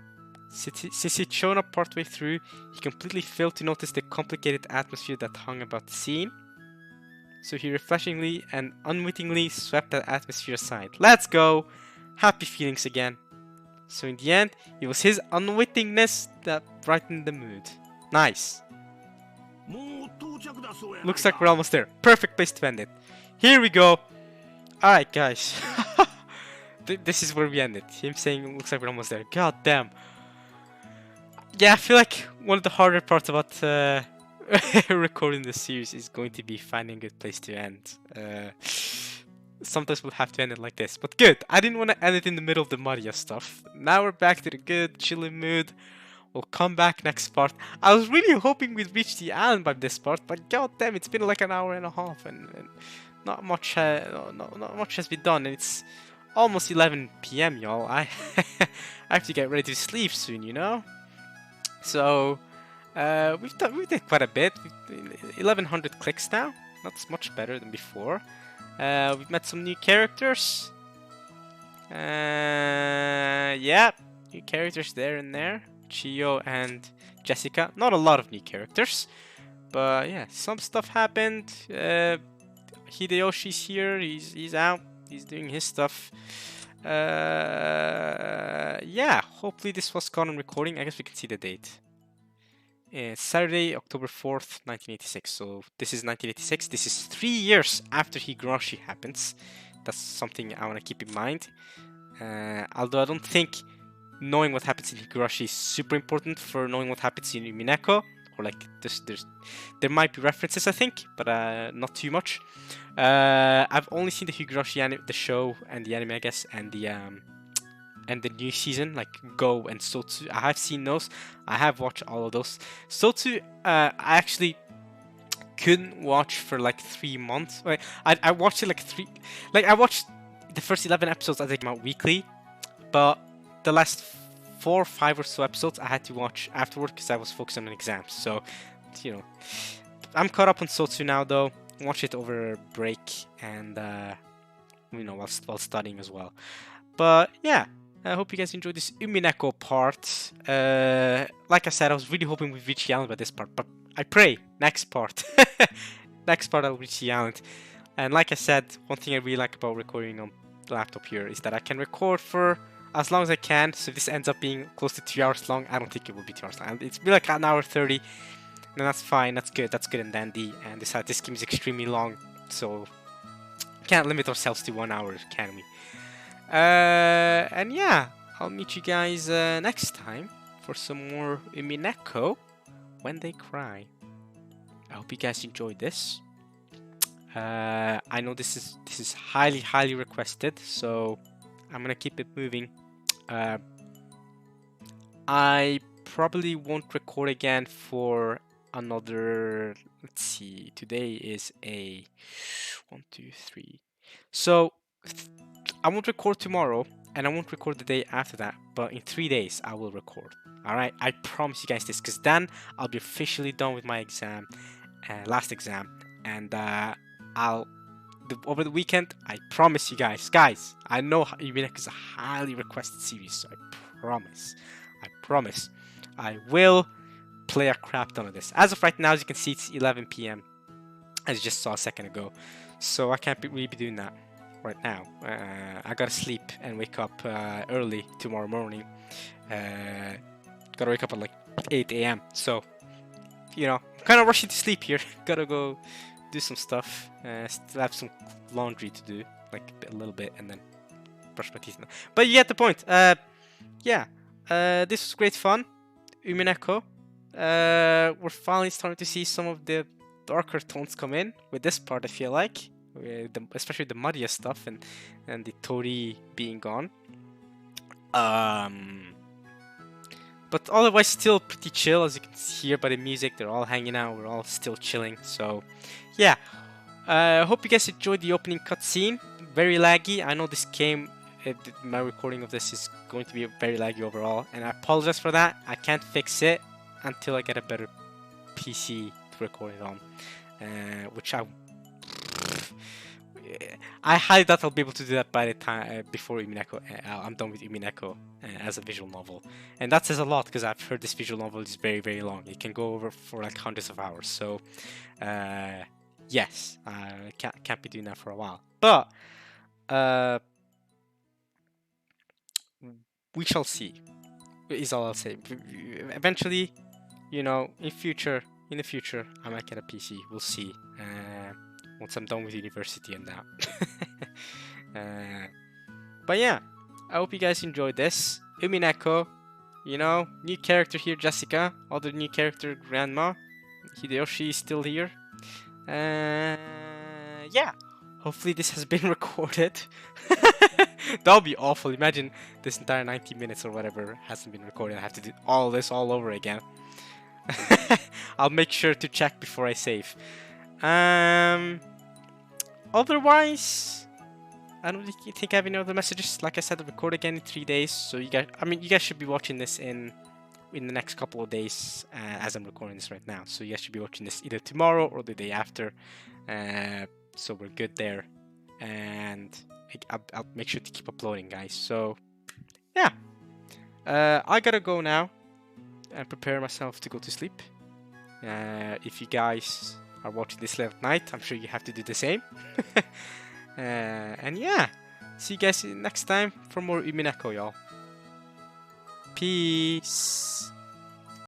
Since he'd shown up partway through, he completely failed to notice the complicated atmosphere that hung about the scene. So he refreshingly and unwittingly swept that atmosphere aside. Let's go! Happy feelings again. So in the end, it was his unwittingness that brightened the mood. Nice. Looks like we're almost there. Perfect place to end it. Here we go. Alright guys. This is where we end it. Him saying looks like we're almost there. God damn. Yeah, I feel like one of the harder parts about recording this series is going to be finding a good place to end. Sometimes we'll have to end it like this. But good, I didn't want to end it in the middle of the Maria stuff. Now we're back to the good, chilling mood. We'll come back next part. I was really hoping we'd reach the island by this part, but god damn, it's been like an hour and a half and not much not much has been done. And it's almost 11 PM, y'all. I have to get ready to sleep soon, you know? So we did quite a bit. 1100 clicks now. That's much better than before. We've met some new characters. Yeah, new characters there and there. Chiyo and Jessica. Not a lot of new characters, but yeah, some stuff happened. Hideyoshi's here. He's out. He's doing his stuff. Yeah, hopefully this was gone on recording. I guess we can see the date. Saturday, October 4th, 1986. So this is 1986. This is 3 years after Higurashi happens. That's something I want to keep in mind. Although I don't think knowing what happens in Higurashi is super important for knowing what happens in Umineko. Or like there might be references, I think, but not too much. I've only seen the Higurashi the show and the anime, I guess, and the new season, like Go and Sotsu. I have seen those. I have watched all of those. Sotsu, I actually couldn't watch for like 3 months. I watched it I watched the first 11 episodes as they came out weekly, but the last 4 or 5 or so episodes I had to watch afterward because I was focused on exams. So, you know, I'm caught up on Sotsu now though. Watch it over break and you know, while studying as well. But yeah, I hope you guys enjoyed this Umineko part. Like I said, I was really hoping we'd reach the island by this part, but I pray next part. Next part I'll reach the island. And like I said, one thing I really like about recording on the laptop here is that I can record for as long as I can. So if this ends up being close to 2 hours long, I don't think it will be 2 hours long. It's be like an hour 30. And that's fine, that's good and dandy. And this game is extremely long, so can't limit ourselves to 1 hour, can we? And yeah, I'll meet you guys next time for some more Umineko When They Cry. I hope you guys enjoyed this. I know this is highly requested, so I'm gonna keep it moving. I probably won't record again for another, let's see, today is a 1 2 3, so I won't record tomorrow and I won't record the day after that, but in 3 days I will record. All right, I promise you guys this, because then I'll be officially done with my exam, last exam, and over the weekend, I promise you guys, I know Umineko is a highly requested series, so I promise I will play a crap ton of this. As of right now, as you can see, it's 11 p.m. as you just saw a second ago, so I can't really be doing that right now. I gotta sleep and wake up early tomorrow morning. Gotta wake up at like 8 a.m. So, you know, I'm kind of rushing to sleep here. Gotta go do some stuff. Still have some laundry to do, like a little bit, and then brush my teeth. But you get the point. Yeah, this was great fun. Umineko. We're finally starting to see some of the darker tones come in with this part, I feel like. Especially the muddier stuff and the Tori being gone. But otherwise still pretty chill, as you can hear by the music. They're all hanging out, we're all still chilling. So yeah, hope you guys enjoyed the opening cutscene. Very laggy. I know this game, my recording of this is going to be very laggy overall, and I apologize for that. I can't fix it until I get a better PC to record it on, which I highly doubt I'll be able to do that by the time before Umineko. I'm done with Umineko as a visual novel, and that says a lot because I've heard this visual novel is very long. It can go over for like hundreds of hours. So yes, I can't be doing that for a while. But we shall see. Is all I'll say. Eventually, you know, in the future, I might get a PC. We'll see. Once I'm done with university and that. But yeah, I hope you guys enjoyed this. Umineko, you know, new character here, Jessica. Other new character, Grandma. Hideyoshi is still here. Yeah, hopefully this has been recorded. That would be awful. Imagine this entire 90 minutes or whatever hasn't been recorded. I have to do all this all over again. I'll make sure to check before I save. Otherwise, I don't think I have any other messages. Like I said, I'll record again in 3 days. So you guys should be watching this in the next couple of days as I'm recording this right now. So you guys should be watching this either tomorrow or the day after. So we're good there, and I'll make sure to keep uploading, guys. So yeah, I gotta go now and prepare myself to go to sleep. If you guys are watching this late at night, I'm sure you have to do the same. And yeah, See you guys next time for more Umineko, y'all. Peace.